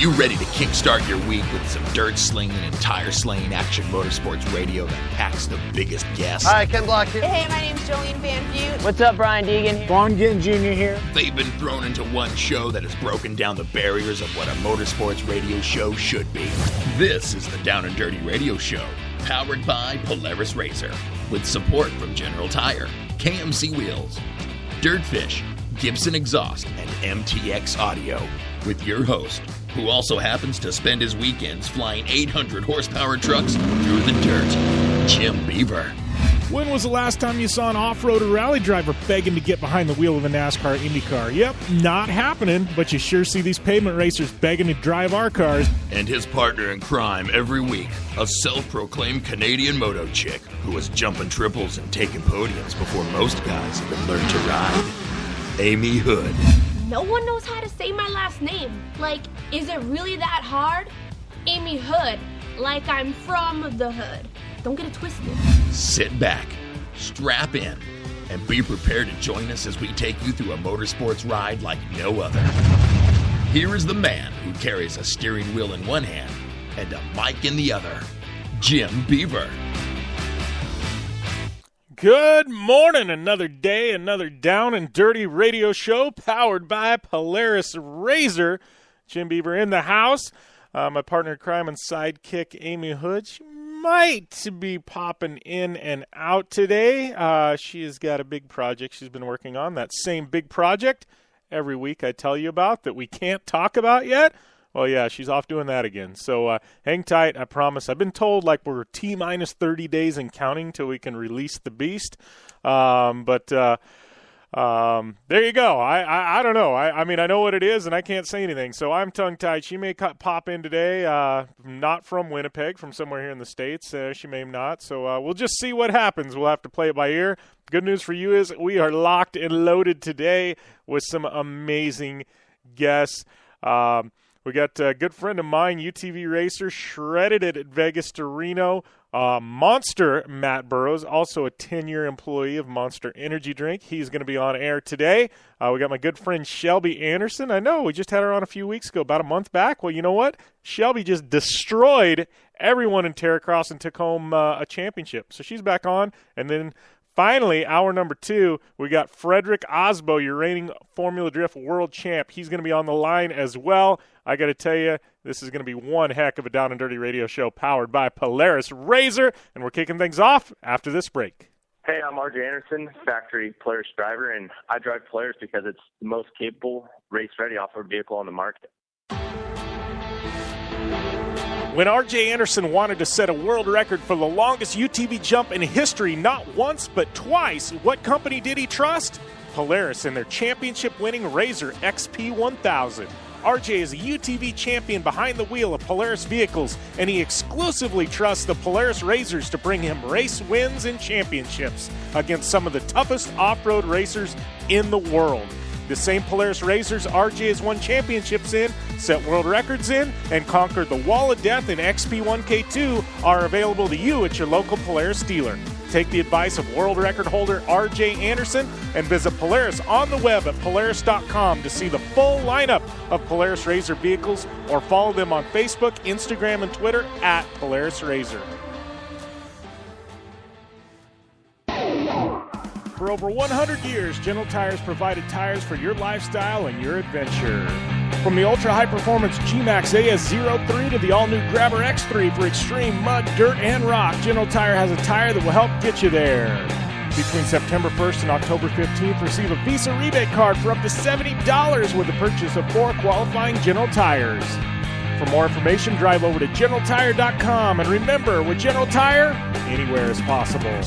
you ready to kickstart your week with some dirt-slinging and tire-slaying action motorsports radio that packs the biggest gas? Hi, Ken Block here. Hey, my name's Jolene Van Butte. What's up, Brian Deegan here. Vaughn Ginn Jr. here. They've been thrown into one show that has broken down the barriers of what a motorsports radio show should be. This is the Down and Dirty Radio Show, powered by Polaris RZR, with support from General Tire, KMC Wheels, Dirtfish, Gibson Exhaust, and MTX Audio, with your host, who also happens to spend his weekends flying 800 horsepower trucks through the dirt, Jim Beaver. When was the last time you saw an off-road or rally driver begging to get behind the wheel of a NASCAR IndyCar? Yep, not happening, but you sure see these pavement racers begging to drive our cars. And his partner in crime every week, a self-proclaimed Canadian moto chick who was jumping triples and taking podiums before most guys even learned to ride, Amy Hood. No one knows how to say my last name. Like, is it really that hard? Amy Hood, like I'm from the hood. Don't get it twisted. Sit back, strap in, and be prepared to join us as we take you through a motorsports ride like no other. Here is the man who carries a steering wheel in one hand and a mic in the other, Jim Beaver. Good morning. Another day, another Down and Dirty Radio Show powered by Polaris RZR. Jim Beaver in the house. My partner in crime and sidekick, Amy Hood. She might be popping in and out today. She has got a big project she's been working on. That same big project every week I tell you about that we can't talk about yet. Well, yeah, she's off doing that again. So hang tight, I promise. I've been told like we're T-minus 30 days and counting till we can release the beast. But there you go. I don't know. I mean, I know what it is, and I can't say anything. So I'm tongue-tied. She may pop in today, not from Winnipeg, from somewhere here in the States. She may not. So we'll just see what happens. We'll have to play it by ear. Good news for you is we are locked and loaded today with some amazing guests. We got a good friend of mine, UTV racer, shredded it at Vegas to Reno. Monster Matt Burroughs, also a 10-year employee of Monster Energy Drink. He's going to be on air today. We got my good friend Shelby Anderson. I know, we just had her on a few weeks ago, about a month back. Well, you know what? Shelby just destroyed everyone in Terracross and took home a championship. So she's back on. And then finally, hour number 2, we got Fredric Aasbo, your reigning Formula Drift world champ. He's going to be on the line as well. I got to tell you, this is going to be one heck of a Down and Dirty Radio Show powered by Polaris RZR, and we're kicking things off after this break. Hey, I'm RJ Anderson, factory Polaris driver, and I drive Polaris because it's the most capable, race-ready off-road vehicle on the market. When RJ Anderson wanted to set a world record for the longest UTV jump in history, not once but twice, what company did he trust? Polaris and their championship-winning RZR XP1000. RJ is a UTV champion behind the wheel of Polaris vehicles, and he exclusively trusts the Polaris RZRs to bring him race wins and championships against some of the toughest off-road racers in the world. The same Polaris RZRs RJ has won championships in, set world records in, and conquered the Wall of Death in XP1K2 are available to you at your local Polaris dealer. Take the advice of world record holder RJ Anderson and visit Polaris on the web at Polaris.com to see the full lineup of Polaris RZR vehicles, or follow them on Facebook, Instagram, and Twitter at Polaris RZR. For over 100 years, General Tires provided tires for your lifestyle and your adventure. From the ultra-high-performance G-Max AS03 to the all-new Grabber X3 for extreme mud, dirt, and rock, General Tire has a tire that will help get you there. Between September 1st and October 15th, receive a Visa rebate card for up to $70 with the purchase of 4 qualifying General Tires. For more information, drive over to GeneralTire.com. And remember, with General Tire, anywhere is possible.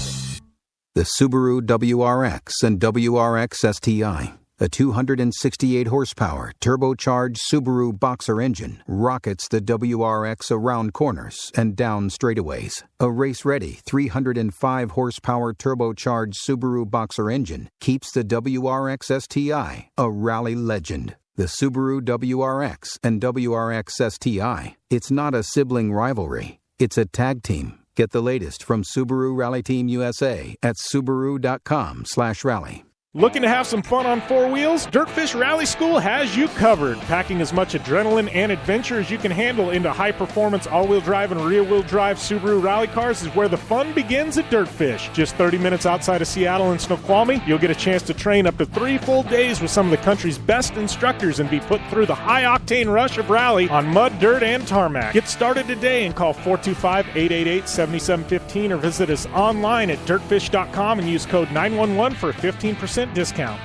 The Subaru WRX and WRX STI, a 268-horsepower turbocharged Subaru Boxer engine, rockets the WRX around corners and down straightaways. A race-ready 305-horsepower turbocharged Subaru Boxer engine keeps the WRX STI a rally legend. The Subaru WRX and WRX STI, it's not a sibling rivalry, it's a tag team. Get the latest from Subaru Rally Team USA at Subaru.com/rally. Looking to have some fun on four wheels? Dirtfish Rally School has you covered. Packing as much adrenaline and adventure as you can handle into high-performance all-wheel drive and rear-wheel drive Subaru rally cars is where the fun begins at Dirtfish. Just 30 minutes outside of Seattle in Snoqualmie, you'll get a chance to train up to 3 full days with some of the country's best instructors and be put through the high-octane rush of rally on mud, dirt, and tarmac. Get started today and call 425-888-7715 or visit us online at dirtfish.com and use code 911 for a 15% discount.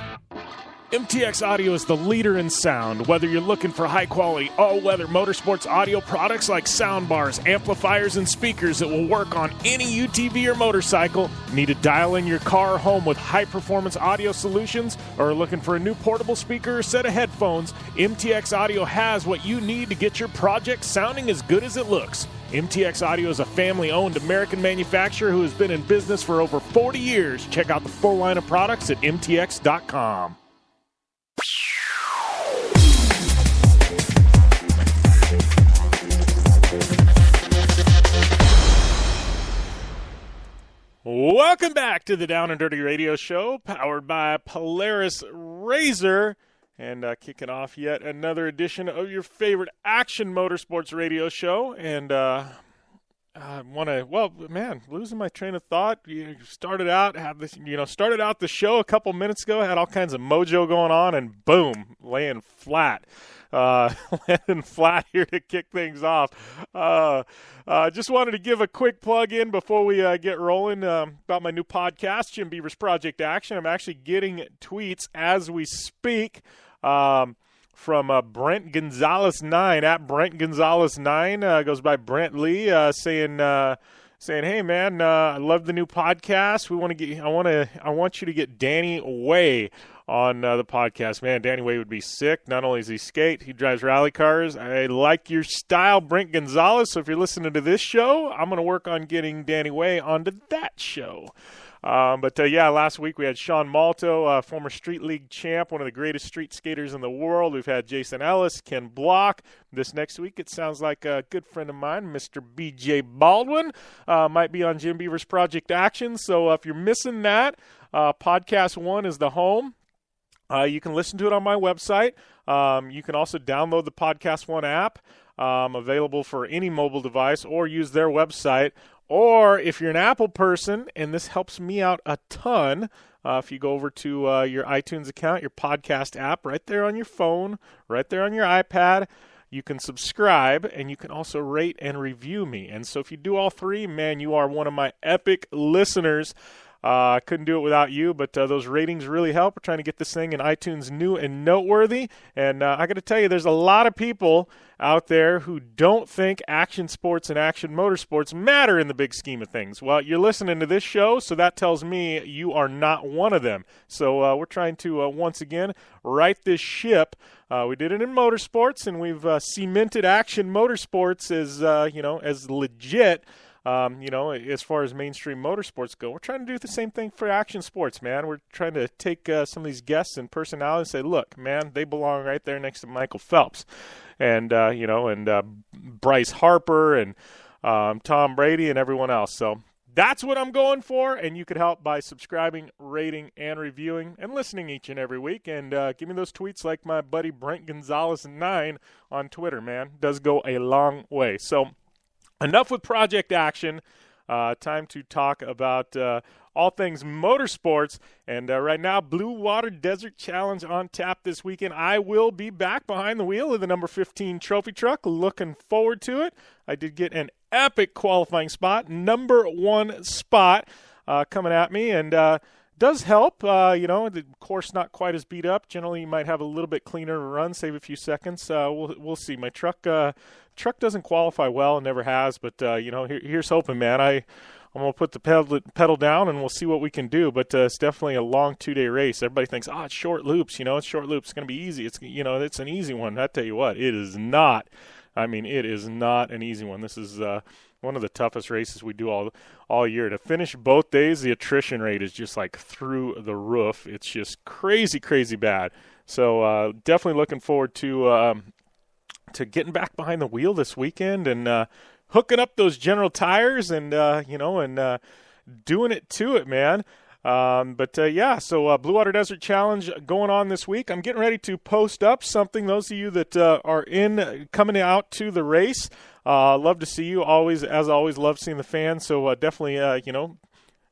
MTX Audio is the leader in sound. Whether you're looking for high-quality, all-weather motorsports audio products like soundbars, amplifiers, and speakers that will work on any UTV or motorcycle, need to dial in your car or home with high-performance audio solutions, or are looking for a new portable speaker or set of headphones, MTX Audio has what you need to get your project sounding as good as it looks. MTX Audio is a family-owned American manufacturer who has been in business for over 40 years. Check out the full line of products at mtx.com. Welcome back to the Down and Dirty Radio Show, powered by Polaris Razor. And kicking off yet another edition of your favorite action motorsports radio show. And I want to, losing my train of thought. You started out the show a couple minutes ago, had all kinds of mojo going on, and boom, laying flat. Landing flat here to kick things off. Just wanted to give a quick plug in before we get rolling about my new podcast, Jim Beaver's Project Action. I'm actually getting tweets as we speak from Brent Gonzalez 9 at Brent Gonzalez 9 goes by Brent Lee saying, hey man, I love the new podcast. I want you to get Danny Way on the podcast. Man, Danny Way would be sick. Not only does he skate, he drives rally cars. I like your style, Brent Gonzalez. So if you're listening to this show, I'm going to work on getting Danny Way onto that show. Last week we had Sean Malto, former Street League champ, one of the greatest street skaters in the world. We've had Jason Ellis, Ken Block. This next week it sounds like a good friend of mine, Mr. B.J. Baldwin, might be on Jim Beaver's Project Action. So if you're missing that, Podcast 1 is the home. You can listen to it on my website. You can also download the Podcast 1 app, available for any mobile device, or use their website. Or if you're an Apple person, and this helps me out a ton, if you go over to your iTunes account, your podcast app, right there on your phone, right there on your iPad, you can subscribe, and you can also rate and review me. And so if you do all three, man, you are one of my epic listeners. I couldn't do it without you, but those ratings really help. We're trying to get this thing in iTunes new and noteworthy. And I got to tell you, there's a lot of people out there who don't think action sports and action motorsports matter in the big scheme of things. Well, you're listening to this show, so that tells me you are not one of them. So we're trying to, once again, right this ship. We did it in motorsports, and we've cemented action motorsports as legit. As far as mainstream motorsports go, we're trying to do the same thing for action sports, man. We're trying to take some of these guests and personalities and say, look, man, they belong right there next to Michael Phelps and Bryce Harper and Tom Brady and everyone else. So that's what I'm going for, and you could help by subscribing, rating, and reviewing, and listening each and every week. And give me those tweets like my buddy Brent Gonzalez 9 on Twitter, man. It does go a long way. So enough with Project Action. Time to talk about all things motorsports. And right now, Blue Water Desert Challenge on tap this weekend. I will be back behind the wheel of the number 15 trophy truck. Looking forward to it. I did get an epic qualifying spot, number 1 spot coming at me. And does help, the course not quite as beat up. Generally, you might have a little bit cleaner run, save a few seconds. We'll see. My truck doesn't qualify well, and never has, but here's hoping, man. I'm gonna put the pedal down, and we'll see what we can do. But it's definitely a long 2-day race. Everybody thinks, it's short loops. It's short loops. It's gonna be easy. It's an easy one. I tell you what, it is not. I mean, it is not an easy one. This is one of the toughest races we do all year. To finish both days, the attrition rate is just like through the roof. It's just crazy, crazy bad. So definitely looking forward to getting back behind the wheel this weekend and hooking up those General tires and doing it to it, man. So Blue Water Desert Challenge going on this week. I'm getting ready to post up something. Those of you that are coming out to the race, love to see you. As always, love seeing the fans. So definitely,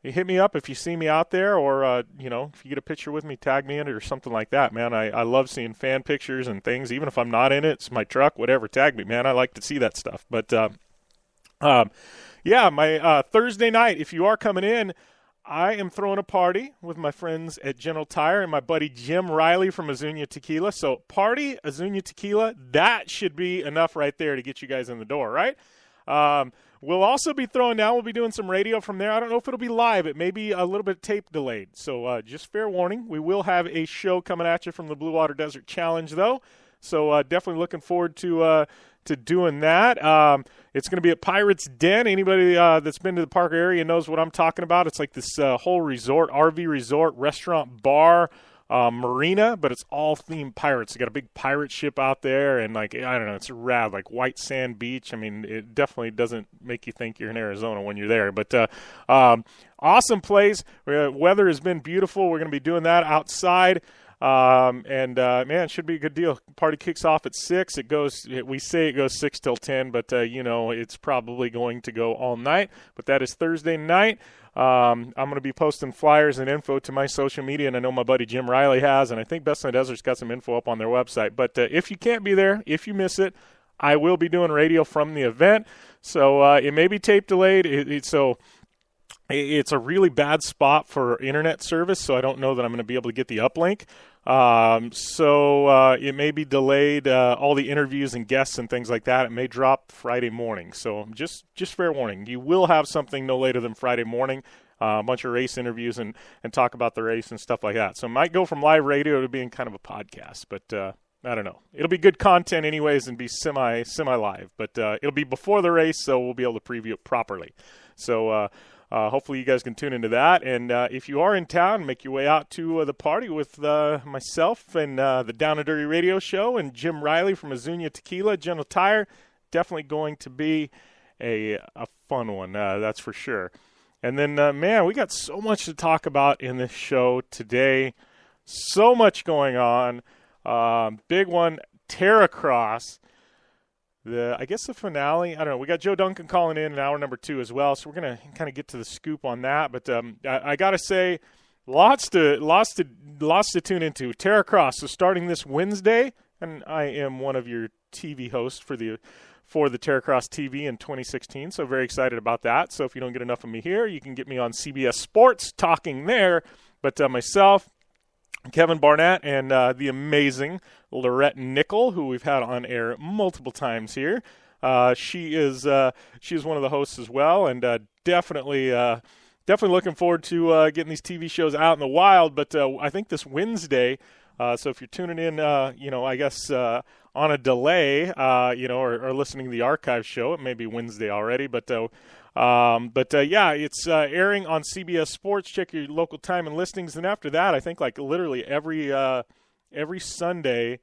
hit me up if you see me out there, or if you get a picture with me, tag me in it or something like that, man. I love seeing fan pictures and things, even if I'm not in it. It's my truck, whatever. Tag me, man. I like to see that stuff. But my Thursday night, if you are coming in, I am throwing a party with my friends at General Tire and my buddy Jim Riley from Azuñia Tequila. So party, Azuñia Tequila, that should be enough right there to get you guys in the door, right? We'll also be we'll be doing some radio from there. I don't know if it'll be live. It may be a little bit tape delayed. So just fair warning. We will have a show coming at you from the Blue Water Desert Challenge, though. So definitely looking forward to doing that. It's going to be at Pirates Den. Anybody that's been to the Parker area knows what I'm talking about. It's like this whole resort, RV resort, restaurant, bar, marina, but it's all themed pirates. They got a big pirate ship out there, and it's rad, like white sand beach. I mean, it definitely doesn't make you think you're in Arizona when you're there. But awesome place. Weather has been beautiful. We're going to be doing that outside. Man, it should be a good deal. Party kicks off at 6. We say it goes 6 till 10, but it's probably going to go all night. But that is Thursday night. I'm going to be posting flyers and info to my social media, and I know my buddy Jim Riley has, and I think Best in the Desert's got some info up on their website. But if you can't be there, if you miss it, I will be doing radio from the event. So it may be tape delayed. It's a really bad spot for internet service, so I don't know that I'm going to be able to get the uplink. So it may be delayed, all the interviews and guests and things like that. It may drop Friday morning. So just fair warning. You will have something no later than Friday morning, a bunch of race interviews and talk about the race and stuff like that. So it might go from live radio to being kind of a podcast, but I don't know. It'll be good content anyways and be semi-live, but it'll be before the race, so we'll be able to preview it properly. So hopefully you guys can tune into that. And if you are in town, make your way out to the party with myself and the Down and Dirty Radio Show and Jim Riley from Azuñia Tequila, General Tire. Definitely going to be a fun one, that's for sure. And then, man, we got so much to talk about in this show today. So much going on. Big one, Terracross. I guess the finale, I don't know. We got Joe Duncan calling in hour number 2 as well, so we're going to kind of get to the scoop on that. But I got to say, lots to tune into. Terracross is starting this Wednesday, and I am one of your TV hosts for the Terracross TV in 2016, so very excited about that. So if you don't get enough of me here, you can get me on CBS Sports talking there. But myself, Kevin Barnett, and the amazing Lorette Nickel, who we've had on air multiple times here. She is one of the hosts as well, and definitely looking forward to getting these TV shows out in the wild. But I think this Wednesday, so if you're tuning in, I guess on a delay, or listening to the archive show, it may be Wednesday already, but it's airing on CBS Sports. Check your local time and listings. And after that, I think like literally every Sunday,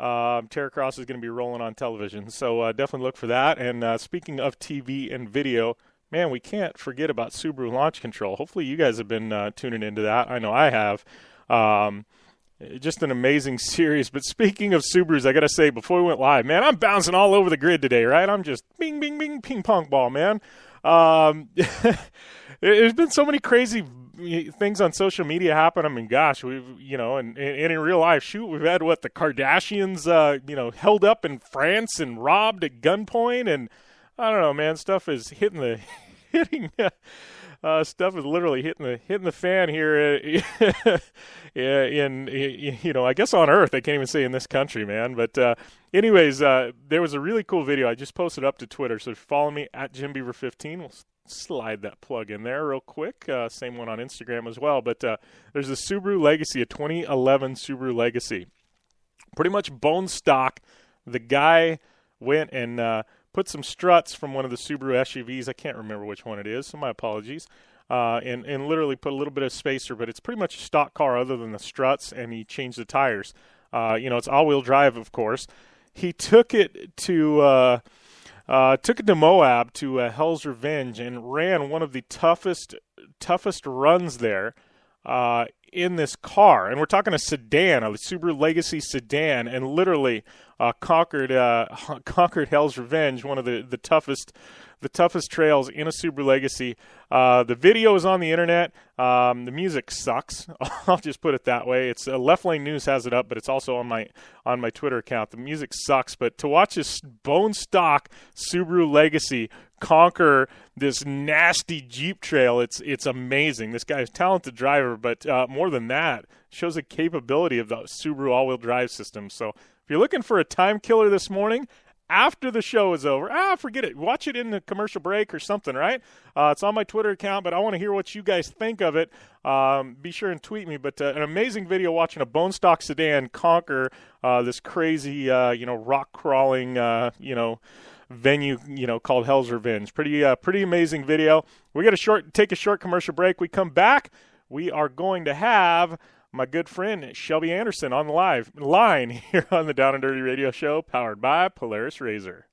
Terracross is going to be rolling on television. So definitely look for that. And speaking of TV and video, man, we can't forget about Subaru Launch Control. Hopefully you guys have been tuning into that. I know I have. Just an amazing series. But speaking of Subarus, I got to say, before we went live, man, I'm bouncing all over the grid today, right? I'm just bing, bing, bing, ping pong ball, man. There's been so many crazy things on social media happen. I mean, gosh, we've, and in real life, we've had the Kardashians, held up in France and robbed at gunpoint. And I don't know, man, stuff is stuff is literally hitting the fan here I guess on Earth. I can't even say in this country, man. But anyways, there was a really cool video. I just posted up to Twitter. So if you follow me at JimBeaver15, we'll slide that plug in there real quick. Same one on Instagram as well. But there's a Subaru Legacy, a 2011 Subaru Legacy. Pretty much bone stock. The guy went and put some struts from one of the Subaru SUVs. I can't remember which one it is, so my apologies. And literally put a little bit of spacer, but it's pretty much a stock car other than the struts, and he changed the tires. It's all-wheel drive, of course. He took it to Moab, to Hell's Revenge, and ran one of the toughest runs there. in this car, and we're talking a sedan, a Subaru Legacy sedan, and literally conquered Hell's Revenge, one of the toughest trails in a Subaru Legacy. The video is on the internet. The music sucks. I'll just put it that way. It's Left Lane News has it up, but it's also on my Twitter account. The music sucks, but to watch this bone stock Subaru Legacy conquer this nasty Jeep trail, it's amazing. This guy's a talented driver, but more than that, shows the capability of the Subaru all-wheel drive system. So if you're looking for a time killer this morning, after the show is over, forget it. Watch it in the commercial break or something, right? It's on my Twitter account, but I want to hear what you guys think of it. Be sure and tweet me. But an amazing video watching a bone stock sedan conquer this crazy, rock crawling, venue, called Hell's Revenge. Pretty amazing video. We got to take a short commercial break. We come back. We are going to have my good friend Shelby Anderson on the line here on the Down and Dirty Radio Show, powered by Polaris Razor.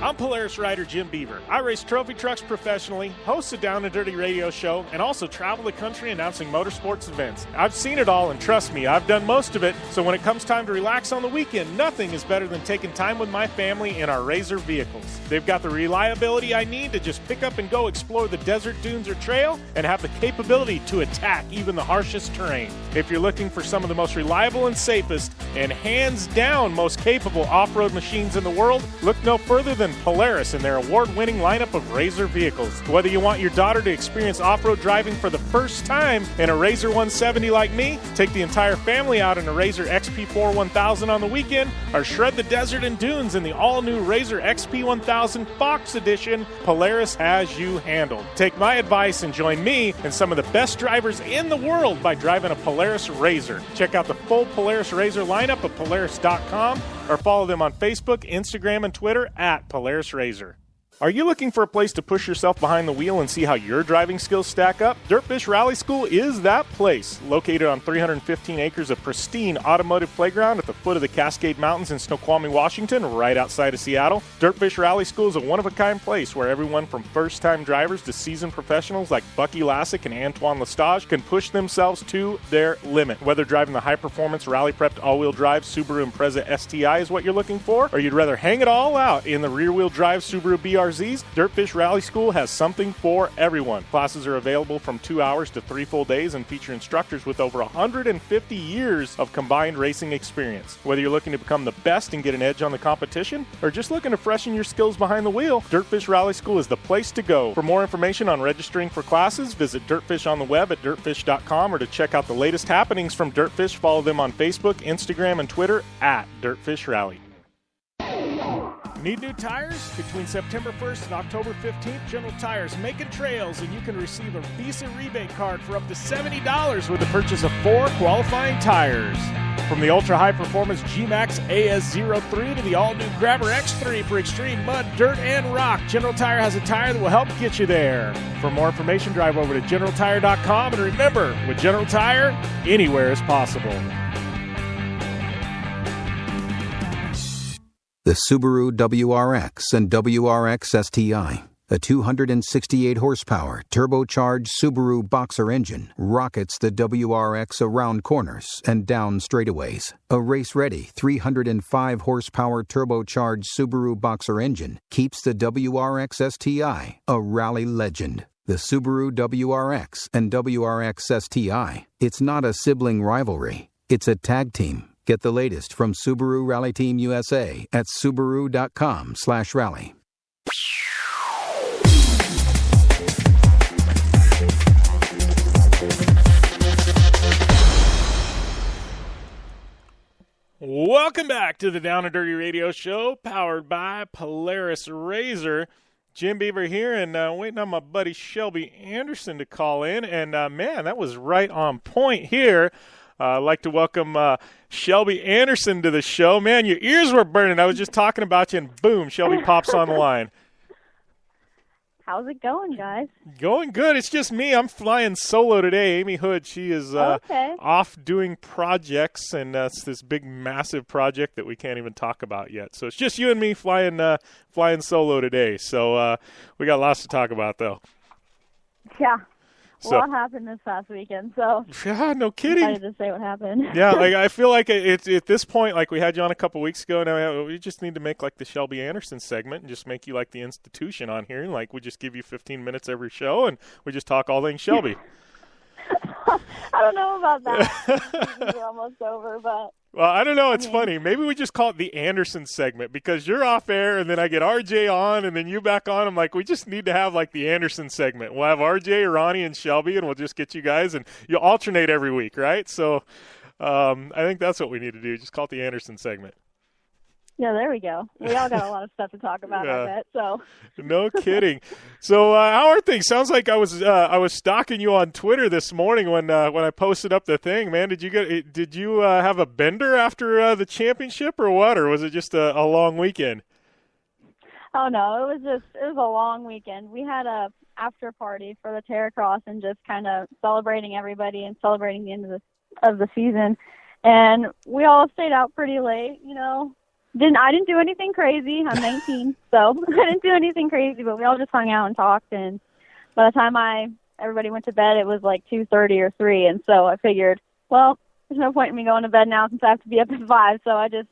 I'm Polaris rider Jim Beaver. I race trophy trucks professionally, host a Down and Dirty Radio Show, and also travel the country announcing motorsports events. I've seen it all, and trust me, I've done most of it, so when it comes time to relax on the weekend, nothing is better than taking time with my family in our Razor vehicles. They've got the reliability I need to just pick up and go explore the desert, dunes, or trail, and have the capability to attack even the harshest terrain. If you're looking for some of the most reliable and safest, and hands down most capable off-road machines in the world, look no further than Polaris and their award-winning lineup of Razor vehicles. Whether you want your daughter to experience off-road driving for the first time in a Razor 170 like me, take the entire family out in a Razor XP4 1000 on the weekend, or shred the desert and dunes in the all-new Razor XP 1000 Fox Edition, Polaris has you handled. Take my advice and join me and some of the best drivers in the world by driving a Polaris Razor. Check out the full Polaris Razor lineup at Polaris.com or follow them on Facebook, Instagram, and Twitter at Polaris Razor. Are you looking for a place to push yourself behind the wheel and see how your driving skills stack up? Dirtfish Rally School is that place. Located on 315 acres of pristine automotive playground at the foot of the Cascade Mountains in Snoqualmie, Washington, right outside of Seattle, Dirtfish Rally School is a one-of-a-kind place where everyone from first-time drivers to seasoned professionals like Bucky Lassick and Antoine Lestage can push themselves to their limit. Whether driving the high-performance rally-prepped all-wheel drive Subaru Impreza STI is what you're looking for, or you'd rather hang it all out in the rear-wheel drive Subaru BRZs, Dirtfish Rally School has something for everyone. Classes are available from 2 hours to 3 full days and feature instructors with over 150 years of combined racing experience. Whether you're looking to become the best and get an edge on the competition, or just looking to freshen your skills behind the wheel, Dirtfish Rally School is the place to go. For more information on registering for classes, visit Dirtfish on the web at dirtfish.com, or to check out the latest happenings from Dirtfish, follow them on Facebook, Instagram, and Twitter at Dirtfish Rally. Need new tires? Between September 1st and October 15th, General Tire's making trails, and you can receive a Visa rebate card for up to $70 with the purchase of 4 qualifying tires. From the ultra-high performance G-Max AS03 to the all-new Grabber X3 for extreme mud, dirt, and rock, General Tire has a tire that will help get you there. For more information, drive over to GeneralTire.com, and remember, with General Tire, anywhere is possible. The Subaru WRX and WRX STI, a 268 horsepower turbocharged Subaru Boxer engine, rockets the WRX around corners and down straightaways. A race-ready 305 horsepower turbocharged Subaru Boxer engine keeps the WRX STI a rally legend. The Subaru WRX and WRX STI, it's not a sibling rivalry, it's a tag team. Get the latest from Subaru Rally Team USA at Subaru.com/rally. Welcome back to the Down and Dirty Radio Show, powered by Polaris Razor. Jim Beaver here, and waiting on my buddy Shelby Anderson to call in. And, man, that was right on point here. I'd like to welcome Shelby Anderson to the show. Man, your ears were burning. I was just talking about you, and boom, Shelby pops on the line. How's it going, guys? Going good. It's just me. I'm flying solo today. Amy Hood, she is off doing projects, and it's this big, massive project that we can't even talk about yet. So it's just you and me flying solo today. So we got lots to talk about, though. Yeah. So, a lot happened this past weekend, so yeah, no I'm kidding. excited to say what happened. Yeah, like I feel like it's at this point, like we had you on a couple weeks ago. Now we just need to make like the Shelby Anderson segment and just make you like the institution on here. Like we just give you 15 minutes every show, and we just talk all things Shelby. I don't know about that. We're almost over, but. Well, I don't know. It's funny. Maybe we just call it the Anderson segment because you're off air and then I get RJ on and then you back on. I'm like, we just need to have like the Anderson segment. We'll have RJ, Ronnie, and Shelby, and we'll just get you guys and you alternate every week, right? So I think that's what we need to do. Just call it the Anderson segment. Yeah, there we go. We all got a lot of stuff to talk about, I bet. So. No kidding. So how are things? Sounds like I was stalking you on Twitter this morning when I posted up the thing. Man, did you have a bender after the championship or what, or was it just a long weekend? Oh no, it was a long weekend. We had a after party for the Terracross and just kind of celebrating everybody and celebrating the end of the season, and we all stayed out pretty late, you know. I didn't do anything crazy. I'm 19, so I didn't do anything crazy, but we all just hung out and talked, and by the time everybody went to bed, it was like 2:30 or 3, and so I figured, well, there's no point in me going to bed now since I have to be up at 5, so I just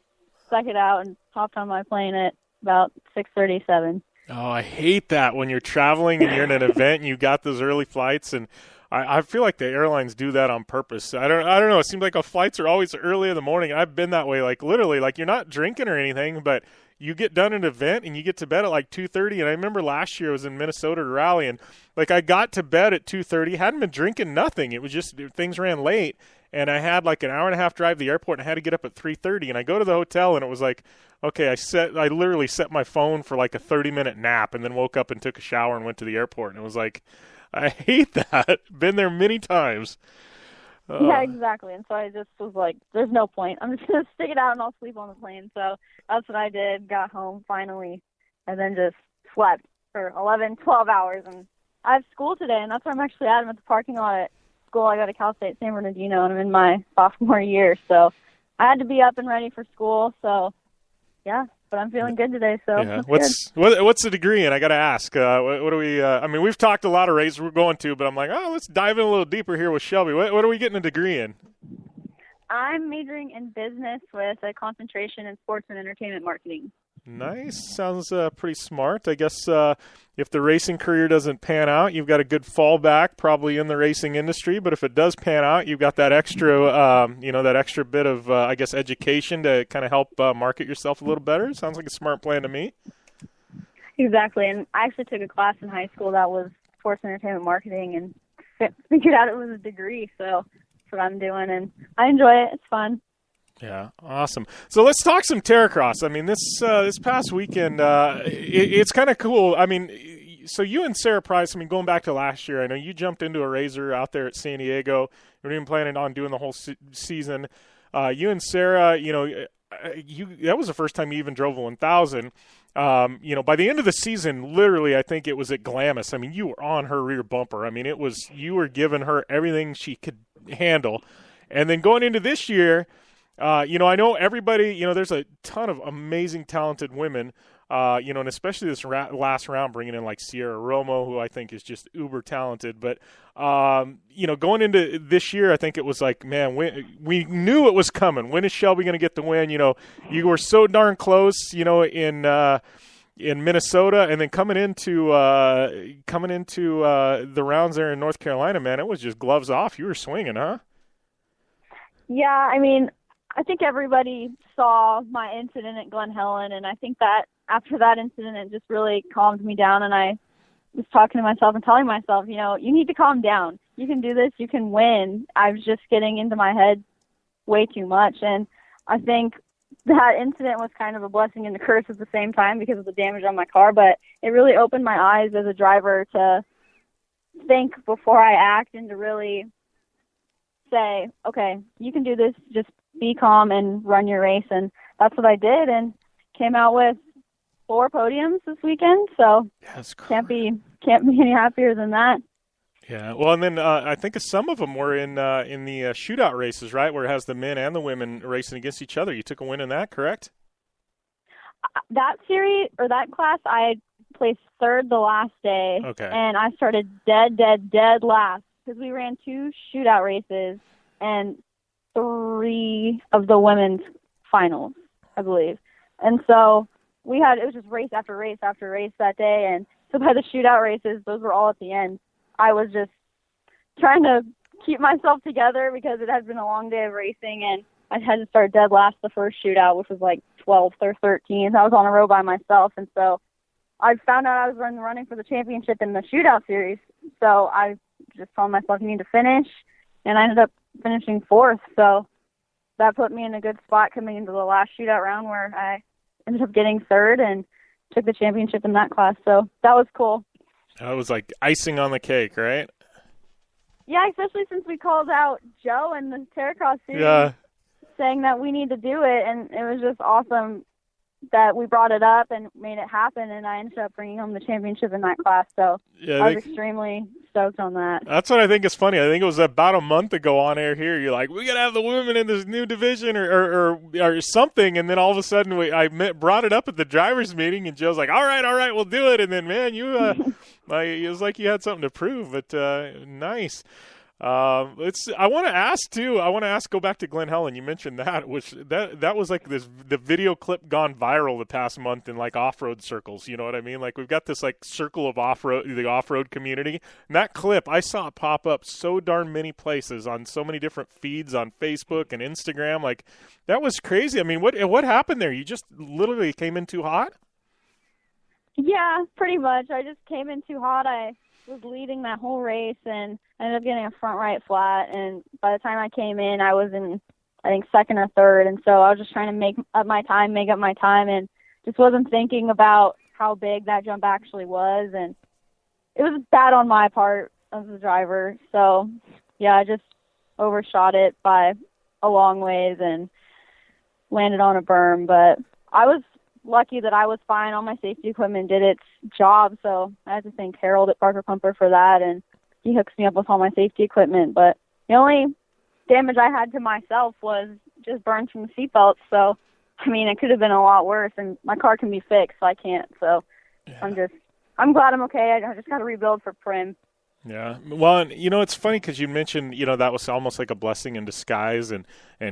stuck it out and hopped on my plane at about 6:37. Oh, I hate that when you're traveling and you're in an event and you got those early flights, and I feel like the airlines do that on purpose. I don't know. It seems like our flights are always early in the morning. I've been that way, like literally, like you're not drinking or anything, but you get done an event and you get to bed at like 2:30. And I remember last year I was in Minnesota to rally, and like I got to bed at 2:30, hadn't been drinking nothing. It was just things ran late, and I had like an hour and a half drive to the airport, and I had to get up at 3:30. And I go to the hotel, and it was like, okay, I literally set my phone for like a 30-minute nap, and then woke up and took a shower and went to the airport. And it was like, I hate that. Been there many times. Yeah, exactly. And so I just was like, there's no point. I'm just going to stick it out and I'll sleep on the plane. So that's what I did. Got home finally and then just slept for 11, 12 hours. And I have school today, and that's where I'm actually at. I'm at the parking lot at school. I go to Cal State San Bernardino, and I'm in my sophomore year. So I had to be up and ready for school. So, yeah. But I'm feeling good today, so yeah. What's the degree in? I got to ask. What do we? I mean, we've talked a lot of races we're going to, but I'm like, let's dive in a little deeper here with Shelby. What are we getting a degree in? I'm majoring in business with a concentration in sports and entertainment marketing. Nice. Sounds pretty smart. I guess if the racing career doesn't pan out, you've got a good fallback probably in the racing industry. But if it does pan out, you've got that extra, that extra bit of, I guess, education to kind of help market yourself a little better. Sounds like a smart plan to me. Exactly. And I actually took a class in high school that was sports and entertainment marketing and figured out it was a degree. So that's what I'm doing, and I enjoy it. It's fun. Yeah, awesome. So let's talk some Terracross. I mean, this past weekend, it's kind of cool. I mean, so you and Sarah Price, I mean, going back to last year, I know you jumped into a razor out there at San Diego. You weren't even planning on doing the whole season. You and Sarah, that was the first time you even drove a 1000. By the end of the season, literally, I think it was at Glamis. I mean, you were on her rear bumper. I mean, you were giving her everything she could handle. And then going into this year, I know everybody, there's a ton of amazing, talented women, and especially this last round bringing in like Sierra Romo, who I think is just uber talented. But, going into this year, I think it was like, man, we knew it was coming. When is Shelby going to get the win? You were so darn close, in Minnesota, and then coming into the rounds there in North Carolina, man, it was just gloves off. You were swinging, huh? Yeah, I mean, I think everybody saw my incident at Glen Helen, and I think that after that incident, it just really calmed me down, and I was talking to myself and telling myself, you need to calm down. You can do this. You can win. I was just getting into my head way too much, and I think that incident was kind of a blessing and a curse at the same time because of the damage on my car, but it really opened my eyes as a driver to think before I act and to really say, okay, you can do this, just be calm and run your race. And that's what I did, and came out with 4 podiums this weekend. So can't be any happier than that. Yeah. Well, and then I think some of them were in the shootout races, right, where it has the men and the women racing against each other. You took a win in that, correct? That series or that class, I placed 3rd the last day. Okay. And I started dead last because we ran 2 shootout races and 3 of the women's finals, I believe. And so it was just race after race after race that day. And so by the shootout races, those were all at the end. I was just trying to keep myself together because it had been a long day of racing, and I had to start dead last the first shootout, which was like 12th or 13th. I was on a row by myself, and so I found out I was running for the championship in the shootout series. So I just told myself I need to finish, and I ended up finishing 4th. So that put me in a good spot coming into the last shootout round, where I ended up getting 3rd and took the championship in that class. So that was cool. That was like icing on the cake, right? Yeah, especially since we called out Joe in the Terracross series, saying that we need to do it, and it was just awesome that we brought it up and made it happen, and I ended up bringing home the championship in that class. So I was extremely stoked on that. That's what I think is funny. I think it was about a month ago on air here. You're like, we got to have the women in this new division or something, and then all of a sudden I brought it up at the drivers' meeting, and Joe's like, all right, we'll do it. And then, man, you it was like you had something to prove, but nice. I want to ask, go back to Glen Helen. You mentioned that, which that was like the video clip gone viral the past month in like off-road circles. You know what I mean? Like we've got this like circle of the off-road community. And that clip, I saw it pop up so darn many places on so many different feeds on Facebook and Instagram. Like that was crazy. I mean, what happened there? You just literally came in too hot? Yeah, pretty much. I just came in too hot. I was leading that whole race and ended up getting a front right flat, and by the time I came in I was in I think 2nd or 3rd, and so I was just trying to make up my time and just wasn't thinking about how big that jump actually was, and it was bad on my part as the driver. So yeah, I just overshot it by a long ways and landed on a berm, but I was lucky that I was fine. All my safety equipment did its job, so I have to thank Harold at Parker Pumper for that, and he hooks me up with all my safety equipment. But the only damage I had to myself was just burns from the seatbelt, so I mean it could have been a lot worse, and my car can be fixed, so I can't. So yeah. I'm glad I'm okay. I just got to rebuild for Prim. Yeah. Well, it's funny because you mentioned, that was almost like a blessing in disguise, and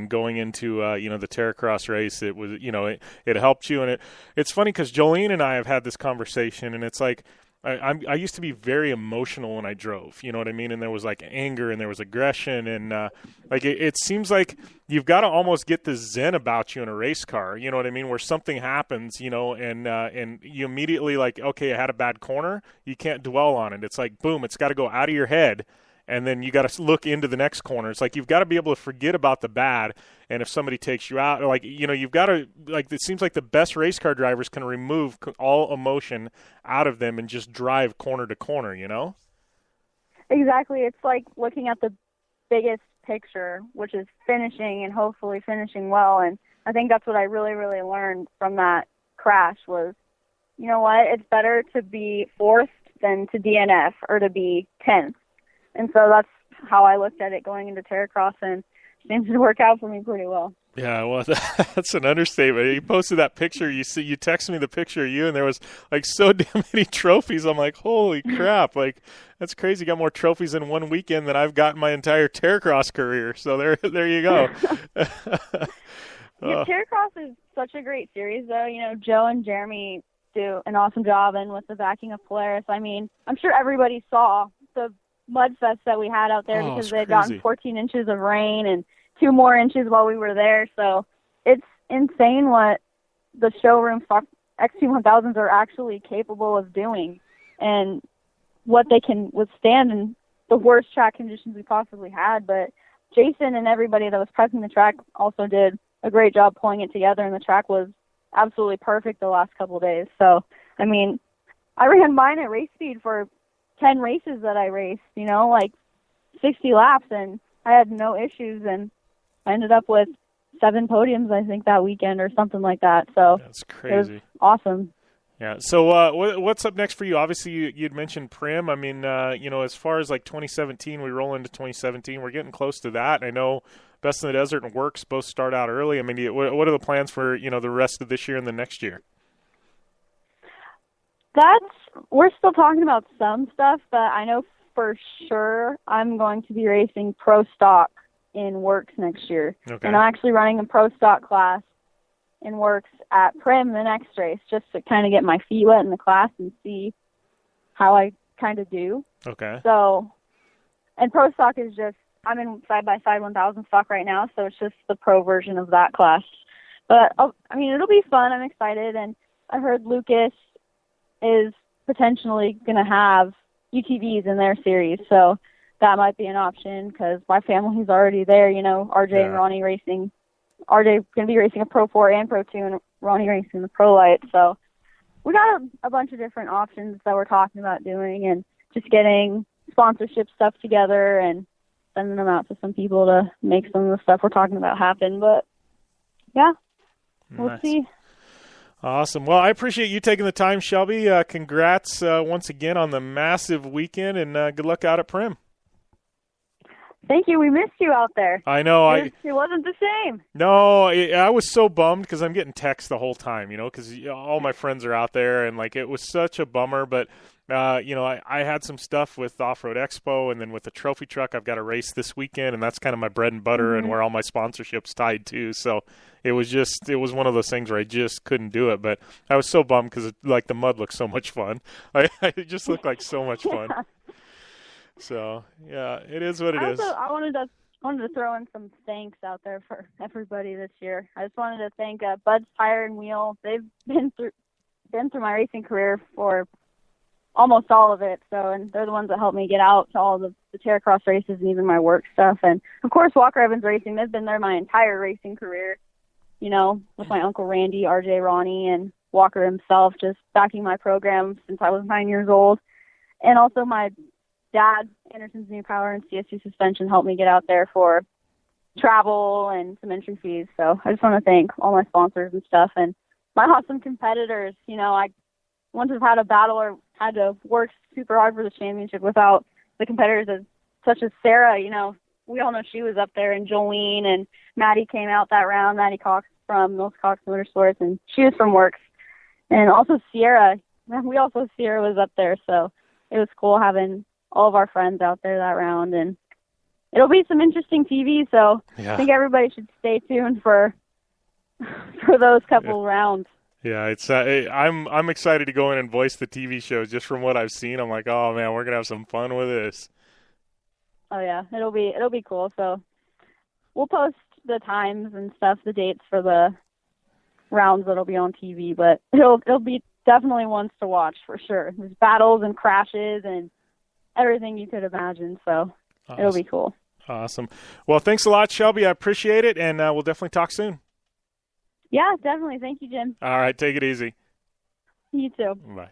going into, the Terracross race, it was, it helped you. And it's funny because Jolene and I have had this conversation, and it's like, I used to be very emotional when I drove, you know what I mean? And there was like anger and there was aggression, and it seems like you've got to almost get the zen about you in a race car, you know what I mean? Where something happens, and you immediately like, okay, I had a bad corner. You can't dwell on it. It's like, boom, it's got to go out of your head. And then you got to look into the next corner. It's like you've got to be able to forget about the bad. And if somebody takes you out, you've got to, it seems like the best race car drivers can remove all emotion out of them and just drive corner to corner, Exactly. It's like looking at the biggest picture, which is finishing and hopefully finishing well. And I think that's what I really, really learned from that crash was, you know what, it's better to be 4th than to DNF or to be 10th. And so that's how I looked at it going into Terracross, and it seems to work out for me pretty well. Yeah, well, that's an understatement. You posted that picture. You texted me the picture of you, and there was like so damn many trophies. I'm like, holy crap! Like that's crazy. You got more trophies in one weekend than I've got in my entire Terracross career. So there you go. Yeah, Terracross is such a great series, though. Joe and Jeremy do an awesome job, and with the backing of Polaris, I mean, I'm sure everybody saw the mud fest that we had out there because they had gotten 14 inches of rain and 2 more inches while we were there. So it's insane what the showroom stock XT1000s are actually capable of doing and what they can withstand in the worst track conditions we possibly had. But Jason and everybody that was pressing the track also did a great job pulling it together, and the track was absolutely perfect the last couple of days. So, I mean, I ran mine at race speed for 10 races that I raced, 60 laps, and I had no issues, and I ended up with 7 podiums, I think, that weekend or something like that. So that's crazy. It was awesome. Yeah. So what's up next for you? Obviously, you'd mentioned Prim. I mean, as far as like 2017, we roll into 2017. We're getting close to that. I know Best in the Desert and Works both start out early. I mean, what are the plans for, the rest of this year and the next year? We're still talking about some stuff, but I know for sure I'm going to be racing pro stock in Works next year. Okay. And I'm actually running a pro stock class in Works at Prim the next race, just to kind of get my feet wet in the class and see how I kind of do. Okay. So, and pro stock is just, I'm in side-by-side 1,000 stock right now, so it's just the pro version of that class. But, I mean, it'll be fun. I'm excited. And I heard Lucas is potentially going to have UTVs in their series, so that might be an option because my family's already there, you know, RJ and Ronnie racing. RJ going to be racing a Pro 4 and Pro 2, and Ronnie racing the Pro Light. So we got a bunch of different options that we're talking about doing and just getting sponsorship stuff together and sending them out to some people to make some of the stuff we're talking about happen. But, yeah, we'll see. Awesome. Well, I appreciate you taking the time, Shelby. Congrats once again on the massive weekend, and good luck out at Prim. Thank you. We missed you out there. I know. It wasn't the same. No, I was so bummed because I'm getting texts the whole time, you know, because all my friends are out there, and, like, it was such a bummer. But, you know, I had some stuff with Off-Road Expo, and then with the trophy truck, I've got a race this weekend, and that's kind of my bread and butter and where all my sponsorship's tied to. So it was one of those things where I just couldn't do it. But I was so bummed because, like, the mud looked so much fun. It just looked like so much fun. So, yeah, it is what it is. I wanted to throw in some thanks out there for everybody this year. I just wanted to thank Bud's Tire and Wheel. They've been through my racing career for almost all of it. So, and they're the ones that helped me get out to all the Terracross races and even my work stuff. And, of course, Walker Evans Racing. They've been there my entire racing career, you know, with my Uncle Randy, RJ, Ronnie, and Walker himself, just backing my program since I was 9 years old. And also my dad, Anderson's New Power and CSU Suspension, helped me get out there for travel and some entry fees. So I just want to thank all my sponsors and stuff and my awesome competitors. You know, I wouldn't have had a battle or had to work super hard for the championship without the competitors such as Sarah. You know, we all know she was up there, and Jolene and Maddie came out that round. Maddie Cox from Mills Cox Motorsports, and she was from Works. And also Sierra. Sierra was up there, so it was cool having all of our friends out there that round, and it'll be some interesting TV, so I think everybody should stay tuned for those couple rounds. Yeah, it's I'm excited to go in and voice the TV shows just from what I've seen. I'm like, oh man, we're gonna have some fun with this. Oh yeah, it'll be cool. So we'll post the times and stuff, the dates for the rounds that'll be on TV, but it'll be definitely ones to watch for sure. There's battles and crashes and everything you could imagine, so It'll be cool. Awesome. Well, thanks a lot, Shelby. I appreciate it, and we'll definitely talk soon. Yeah, definitely. Thank you, Jim. All right, take it easy. You too. Bye.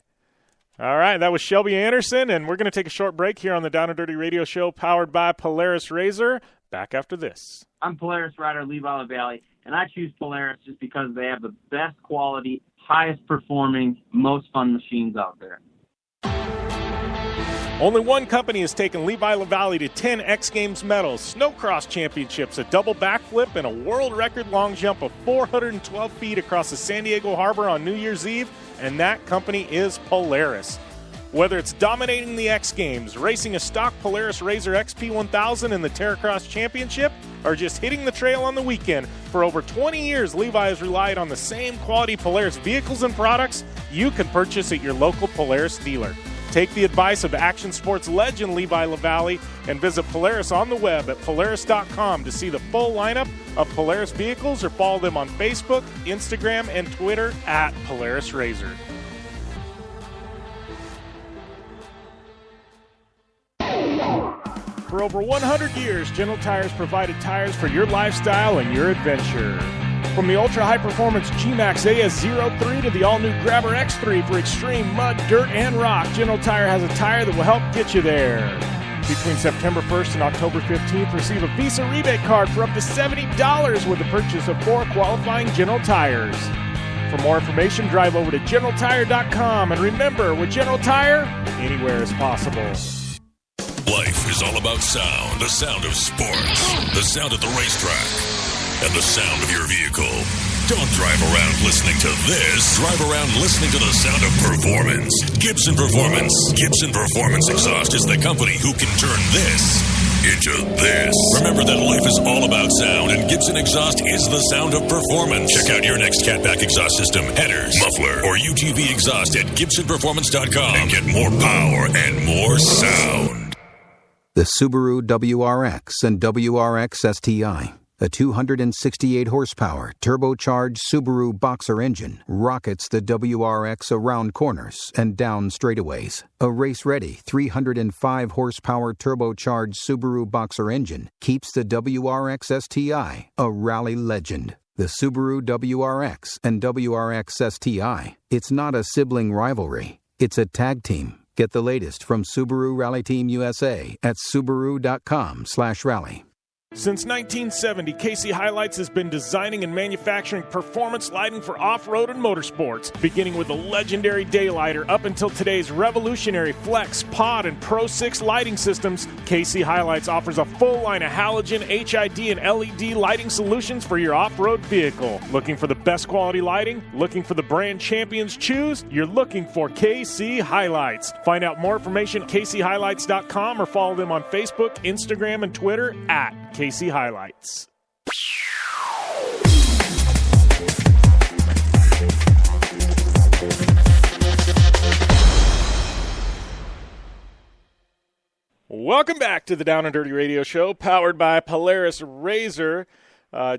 All right, that was Shelby Anderson, and we're going to take a short break here on the Down and Dirty Radio Show powered by Polaris RZR. Back after this. I'm Polaris rider Levi LaValle, and I choose Polaris just because they have the best quality, highest performing, most fun machines out there. Only one company has taken Levi LaValle to 10 X Games medals, snowcross championships, a double backflip, and a world record long jump of 412 feet across the San Diego Harbor on New Year's Eve, and that company is Polaris. Whether it's dominating the X Games, racing a stock Polaris RZR XP1000 in the Terracross Championship, or just hitting the trail on the weekend, for over 20 years, Levi has relied on the same quality Polaris vehicles and products you can purchase at your local Polaris dealer. Take the advice of action sports legend Levi LaValle and visit Polaris on the web at Polaris.com to see the full lineup of Polaris vehicles, or follow them on Facebook, Instagram, and Twitter at Polaris RZR. For over 100 years, General Tires provided tires for your lifestyle and your adventure. From the ultra-high-performance G-Max AS03 to the all-new Grabber X3 for extreme mud, dirt, and rock, General Tire has a tire that will help get you there. Between September 1st and October 15th, receive a Visa rebate card for up to $70 with the purchase of 4 qualifying General Tires. For more information, drive over to GeneralTire.com. And remember, with General Tire, anywhere is possible. Life is all about sound, the sound of sports, the sound of the racetrack. and the sound of your vehicle. Don't drive around listening to this. Drive around listening to the sound of performance. Gibson Performance. Gibson Performance Exhaust is the company who can turn this into this. Remember that life is all about sound, and Gibson Exhaust is the sound of performance. Check out your next catback exhaust system, headers, muffler, or UTV exhaust at GibsonPerformance.com and get more power and more sound. The Subaru WRX and WRX STI. A 268-horsepower, turbocharged Subaru Boxer engine rockets the WRX around corners and down straightaways. A race-ready 305-horsepower turbocharged Subaru Boxer engine keeps the WRX STI a rally legend. The Subaru WRX and WRX STI. It's not a sibling rivalry. It's a tag team. Get the latest from Subaru Rally Team USA at Subaru.com/rally. Since 1970, KC Highlights has been designing and manufacturing performance lighting for off-road and motorsports, beginning with the legendary Daylighter up until today's revolutionary Flex, Pod, and Pro 6 lighting systems. KC Highlights offers a full line of halogen, HID, and LED lighting solutions for your off-road vehicle. Looking for the best quality lighting? Looking for the brand champions choose? You're looking for KC Highlights. Find out more information at kchighlights.com or follow them on Facebook, Instagram, and Twitter at KC Highlights. Welcome back to the Down and Dirty Radio Show, powered by Polaris Razor.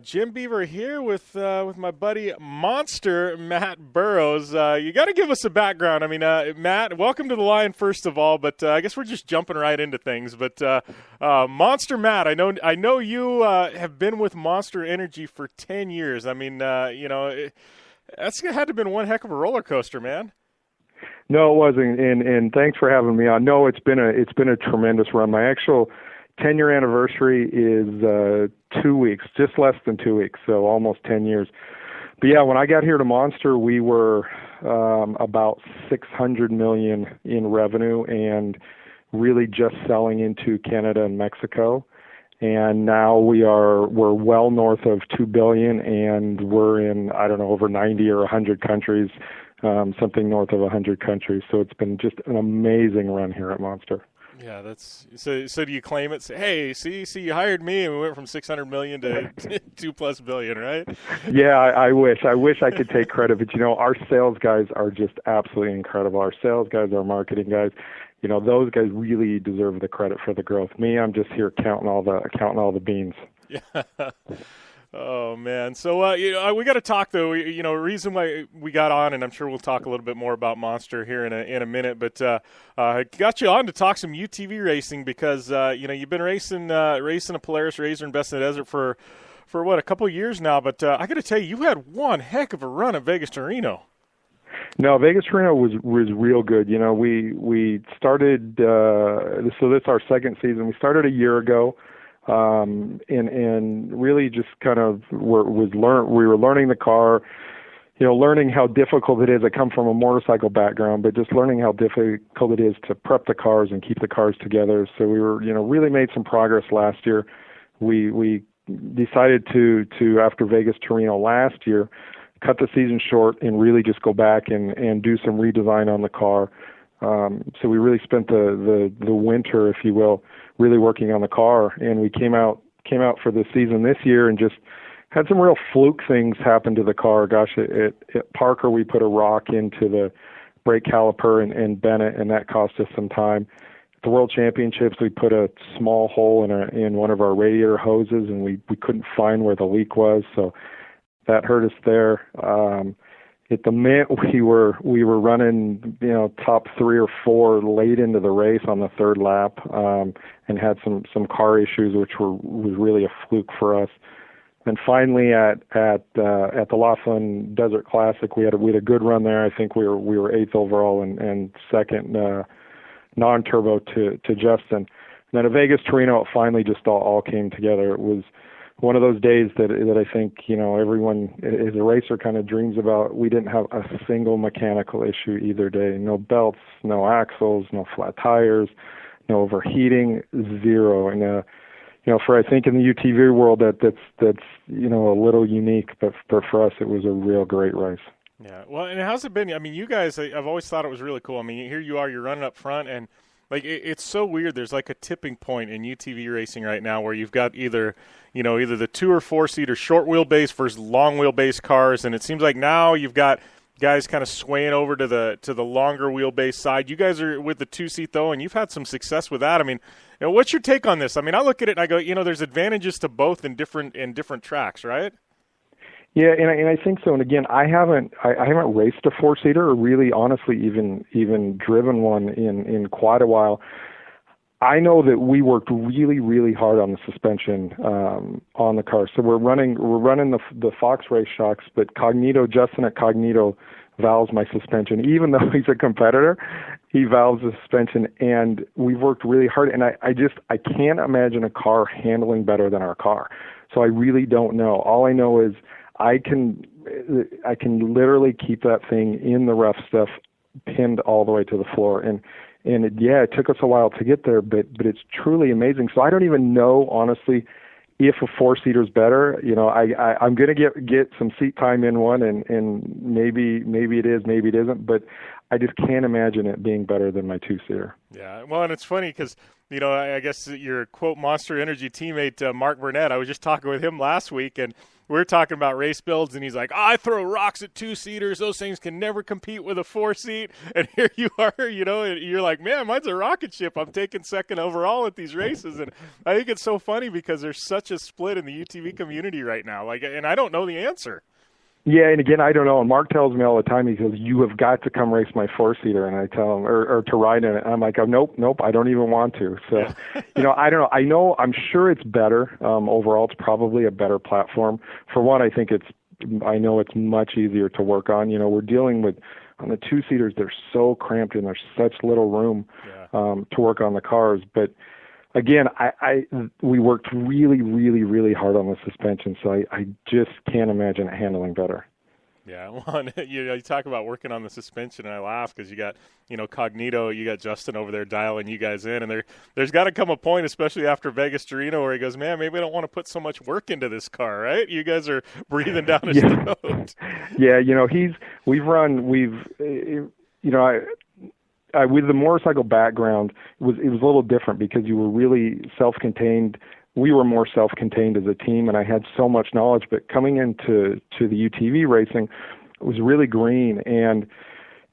Jim Beaver here with my buddy Monster Matt Burroughs. You got to give us a background. I mean, Matt, welcome to the line first of all. But I guess we're just jumping right into things. But Monster Matt, I know you have been with Monster Energy for 10 years. I mean, that's had to have been one heck of a roller coaster, man. No, it wasn't. And thanks for having me on. No, it's been a tremendous run. My actual 10-year anniversary is 2 weeks, just less than 2 weeks, so almost 10 years. But yeah, when I got here to Monster, we were about $600 million in revenue and really just selling into Canada and Mexico. And now we're well north of $2 billion, and we're in, I don't know, over 90 or 100 countries, something north of 100 countries. So it's been just an amazing run here at Monster. Yeah, that's so. Do you claim it? Say, hey, see, you hired me, and we went from $600 million to $2+ billion, right? Yeah, I wish I could take credit, but our sales guys are just absolutely incredible. Our sales guys, our marketing guys, those guys really deserve the credit for the growth. Me, I'm just here counting all the beans. Yeah. Oh man, so we got to talk though. Reason why we got on, and I'm sure we'll talk a little bit more about Monster here in a minute. But I got you on to talk some UTV racing because you've been racing a Polaris Razor in Best in the Desert for what, a couple of years now. But I got to tell you had one heck of a run at Vegas to Reno. No, Vegas to Reno was real good. We started. So this is our second season. We started a year ago. And really just kind of we were learning the car, learning how difficult it is. I come from a motorcycle background, but just learning how difficult it is to prep the cars and keep the cars together. So we were, really made some progress last year. We decided to after Vegas to Reno last year, cut the season short and really just go back and do some redesign on the car. So we really spent the winter, if you will, really working on the car, and we came out for the season this year and just had some real fluke things happen to the car. Gosh, at Parker we put a rock into the brake caliper and bent it, and that cost us some time. At the World Championships we put a small hole in one of our radiator hoses, and we couldn't find where the leak was, so that hurt us there. At the Mint, we were running, top 3 or 4 late into the race on the third lap, and had some car issues, which was really a fluke for us. And finally, at the Laughlin Desert Classic, we had a good run there. I think we were 8th overall and second non-turbo to Justin. And then at Vegas to Reno, it finally just all came together. It was one of those days that I think, everyone as a racer kind of dreams about. We didn't have a single mechanical issue either day. No belts, no axles, no flat tires, no overheating, zero. And, for I think in the UTV world that's a little unique, but for us it was a real great race. Yeah, well, and how's it been? I mean, you guys, I've always thought it was really cool. I mean, here you are, you're running up front, and like it's so weird. There's like a tipping point in UTV racing right now where you've got either the 2 or 4 seater short wheelbase versus long wheelbase cars, and it seems like now you've got guys kind of swaying over to the longer wheelbase side. You guys are with the 2-seat though, and you've had some success with that. I mean, what's your take on this? I mean, I look at it and I go, there's advantages to both in different tracks, right? Yeah, and I think so. And again, I haven't raced a 4-seater or really, honestly, even driven one in quite a while. I know that we worked really, really hard on the suspension on the car. So we're running the Fox race shocks, but Justin at Cognito valves my suspension. Even though he's a competitor, he valves the suspension, and we've worked really hard. And I can't imagine a car handling better than our car. So I really don't know. All I know is I can literally keep that thing in the rough stuff pinned all the way to the floor. And it took us a while to get there, but it's truly amazing. So I don't even know, honestly, if a 4-seater is better. I'm going to get some seat time in one, and maybe it is, maybe it isn't, but I just can't imagine it being better than my 2-seater. Yeah, well, and it's funny because, I guess your, quote, Monster Energy teammate, Mark Burnett, I was just talking with him last week, and we were talking about race builds, and he's like, I throw rocks at 2-seaters. Those things can never compete with a 4-seat. And here you are, and you're like, man, mine's a rocket ship. I'm taking second overall at these races. And I think it's so funny because there's such a split in the UTV community right now. And I don't know the answer. Yeah, and again, I don't know. And Mark tells me all the time, he goes, you have got to come race my 4-seater. And I tell him, or to ride in it. And I'm like, oh, nope, I don't even want to. So, I don't know. I'm sure it's better. Overall, it's probably a better platform. For one, I know it's much easier to work on. We're dealing with, on the 2-seaters, they're so cramped and there's such little room to work on the cars. But again, we worked really, really, really hard on the suspension, so I just can't imagine it handling better. Yeah, well, you talk about working on the suspension, and I laugh because you got, Cognito, you got Justin over there dialing you guys in, and there's got to come a point, especially after Vegas to Reno, where he goes, man, maybe I don't want to put so much work into this car, right? You guys are breathing down his throat. Yeah, with the motorcycle background, it was a little different because you were really self-contained. We were more self-contained as a team, and I had so much knowledge. But coming into the UTV racing, it was really green, and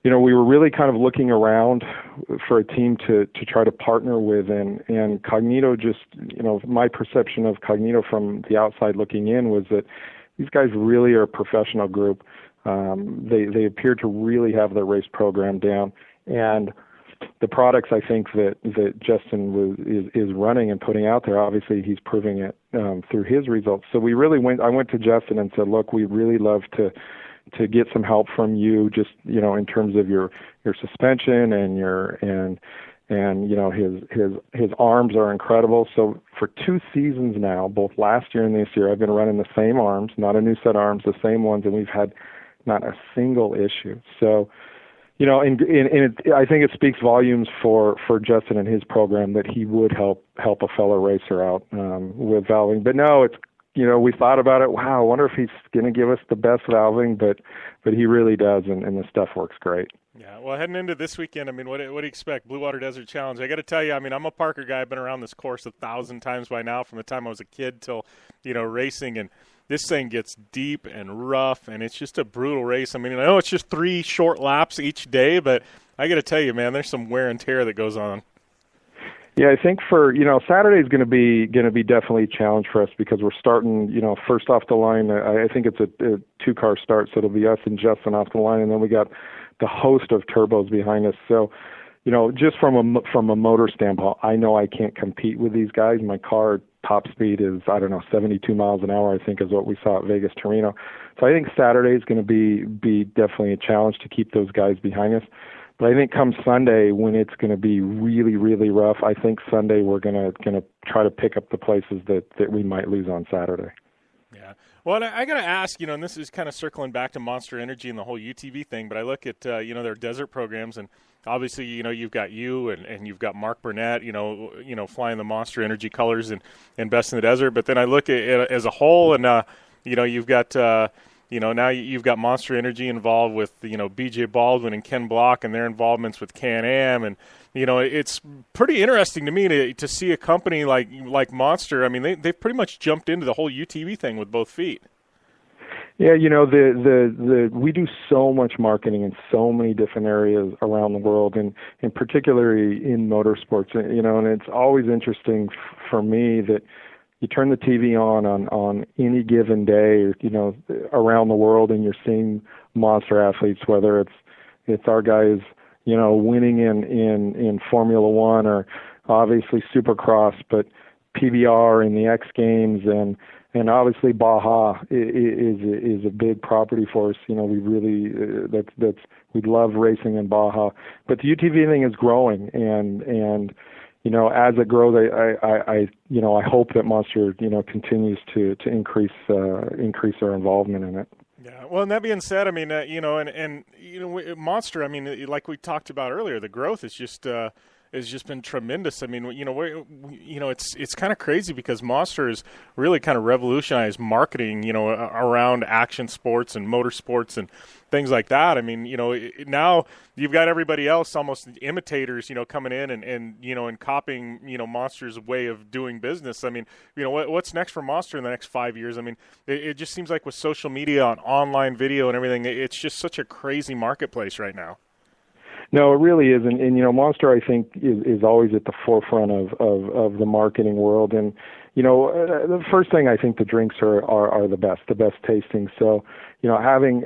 we were really kind of looking around for a team to try to partner with, and Cognito just, my perception of Cognito from the outside looking in was that these guys really are a professional group. They appear to really have their race program down. And the products I think that Justin is running and putting out there, obviously he's proving it through his results. So I went to Justin and said, look, we'd really love to get some help from you, just in terms of your suspension and his arms are incredible. So for 2 seasons now, both last year and this year, I've been running the same arms, not a new set of arms, the same ones, and we've had not a single issue. So I think it speaks volumes for Justin and his program that he would help a fellow racer out with valving. But no, it's we thought about it. Wow, I wonder if he's going to give us the best valving, but he really does, and the stuff works great. Yeah, well, heading into this weekend, I mean, what do you expect? Blue Water Desert Challenge. I got to tell you, I mean, I'm a Parker guy. I've been around this course 1,000 times by now, from the time I was a kid till racing, and this thing gets deep and rough, and it's just a brutal race. I mean, I know it's just 3 short laps each day, but I got to tell you, man, there's some wear and tear that goes on. Yeah, I think for Saturday is going to be definitely a challenge for us because we're starting first off the line. I think it's a 2-car start, so it'll be us and Justin off the line, and then we got the host of turbos behind us. So just from a motor standpoint, I know I can't compete with these guys. My car top speed is 72 miles an hour, I think, is what we saw at Vegas to Reno. So I think Saturday is going to be definitely a challenge to keep those guys behind us. But I think come Sunday, when it's going to be really, really rough, I think Sunday we're going to try to pick up the places that we might lose on Saturday. Yeah. Well, I got to ask, and this is kind of circling back to Monster Energy and the whole UTV thing, but I look at, their desert programs, and obviously, you've got you and you've got Mark Burnett, flying the Monster Energy colors and Best in the Desert. But then I look at it as a whole, and, you've got, now you've got Monster Energy involved with, BJ Baldwin and Ken Block and their involvements with Can-Am. And, it's pretty interesting to me to see a company like Monster. I mean, they've pretty much jumped into the whole UTV thing with both feet. Yeah, we do so much marketing in so many different areas around the world, and particularly in motorsports. And it's always interesting for me that you turn the TV on any given day, around the world, and you're seeing Monster athletes, whether it's our guys, winning in Formula One, or obviously Supercross, but PBR and the X Games, and obviously Baja is a big property for us. We really we love racing in Baja, but the UTV thing is growing, and as it grows, I hope that Monster continues to increase our involvement in it. Yeah. Well, and that being said, I mean, Monster, I mean, like we talked about earlier, the growth is just been tremendous. I mean, it's kind of crazy because Monster has really kind of revolutionized marketing, around action sports and motorsports and things like that. I mean, now you've got everybody else, almost imitators, coming in and copying, Monster's way of doing business. I mean, what's next for Monster in the next 5 years? I mean, it just seems like with social media and online video and everything, it's just such a crazy marketplace right now. No, it really is, and Monster, I think, is always at the forefront of the marketing world. And the first thing, I think the drinks are the best tasting. So having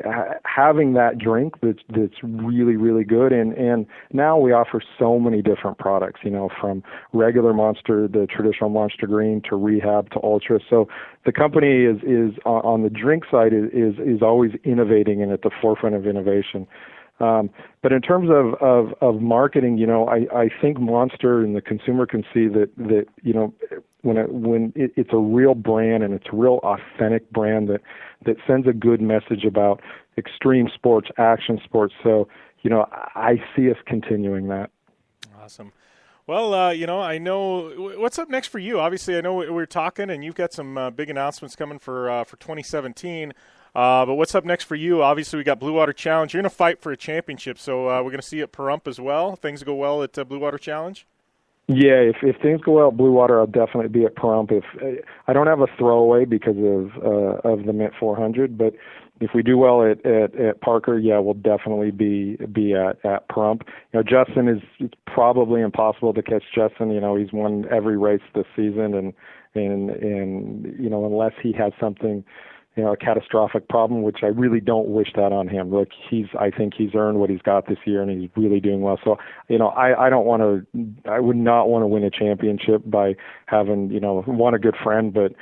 that drink that's really, really good, and now we offer so many different products. From regular Monster, the traditional Monster Green, to Rehab, to Ultra. So the company is on the drink side is always innovating and at the forefront of innovation. But in terms of marketing, I think Monster and the consumer can see that when it's a real brand and it's a real authentic brand that sends a good message about extreme sports, action sports. So, I see us continuing that. Awesome. Well, I know what's up next for you. Obviously, I know we're talking, and you've got some big announcements coming for 2017. But what's up next for you? Obviously, we got Blue Water Challenge. You're going to fight for a championship, so we're going to see it at Pahrump as well. Things go well at Blue Water Challenge? Yeah, if things go well at Blue Water, I'll definitely be at Pahrump. If I don't have a throwaway because of the Mint 400, but if we do well at Parker, yeah, we'll definitely be at Pahrump. Justin it's probably impossible to catch Justin. He's won every race this season, and unless he has something, a catastrophic problem, which I really don't wish that on him. Look, I think he's earned what he's got this year, and he's really doing well. So, I would not want to win a championship by having, one, a good friend, but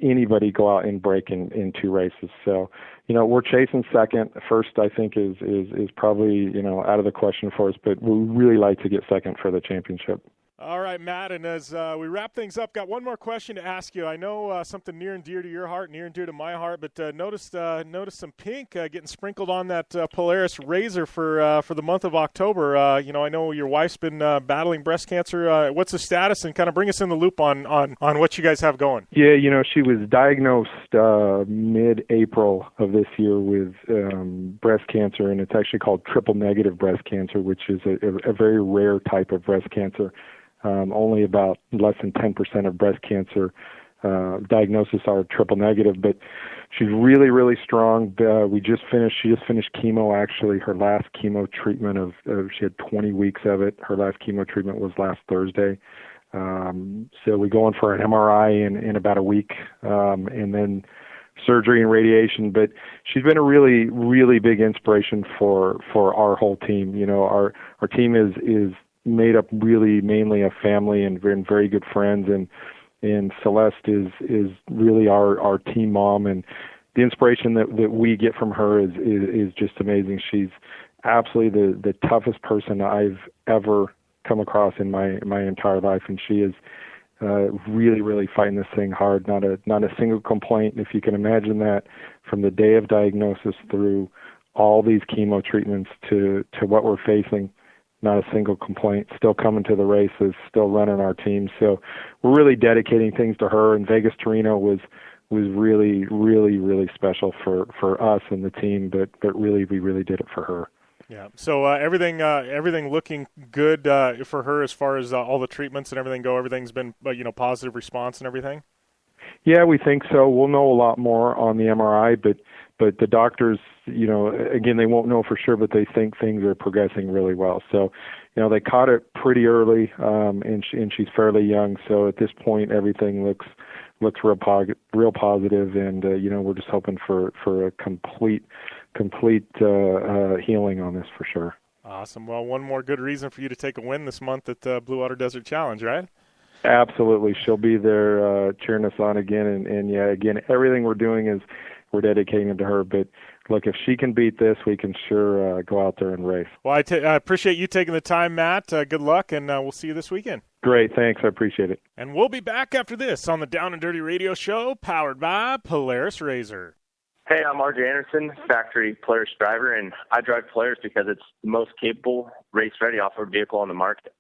anybody go out and break in two races. So, we're chasing second. First, I think is probably, out of the question for us, but we really like to get second for the championship. All right, Matt, and as we wrap things up, got one more question to ask you. I know something near and dear to your heart, near and dear to my heart, but noticed some pink getting sprinkled on that Polaris RZR for the month of October. I know your wife's been battling breast cancer. What's the status, and kind of bring us in the loop on what you guys have going? Yeah, she was diagnosed mid-April of this year with breast cancer, and it's actually called triple-negative breast cancer, which is a very rare type of breast cancer. Only about less than 10% of breast cancer diagnoses are triple negative, but she's really, really strong. She just finished chemo, actually. Her last chemo treatment she had 20 weeks of it. Her last chemo treatment was last Thursday. So we go in for an MRI in about a week, and then surgery and radiation. But she's been a really, really big inspiration for our whole team. Our team is made up really mainly of family and very good friends, and Celeste is really our team mom, and the inspiration that we get from her is just amazing. She's absolutely the toughest person I've ever come across in my entire life, and she is really, really fighting this thing hard. Not a single complaint, if you can imagine that, from the day of diagnosis through all these chemo treatments to what we're facing. Not a single complaint. Still coming to the races, still running our team. So we're really dedicating things to her. And Vegas to Reno was really, really, really special for us and the team. But really, we really did it for her. Yeah. So everything looking good for her as far as all the treatments and everything go. Everything's been positive response and everything. Yeah, we think so. We'll know a lot more on the MRI, but the doctors, again, they won't know for sure, but they think things are progressing really well. So, they caught it pretty early, and she's fairly young. So at this point, everything looks real positive, and we're just hoping for a complete healing on this for sure. Awesome. Well, one more good reason for you to take a win this month at Blue Water Desert Challenge, right? Absolutely. She'll be there cheering us on again. And yeah, again, everything we're doing is we're dedicating it to her. But look, if she can beat this, we can sure go out there and race. Well, I appreciate you taking the time, Matt. Good luck, and we'll see you this weekend. Great. Thanks. I appreciate it. And we'll be back after this on the Down and Dirty Radio Show, powered by Polaris Razor. Hey, I'm RJ Anderson, factory Polaris driver, and I drive Polaris because it's the most capable, race-ready off-road vehicle on the market.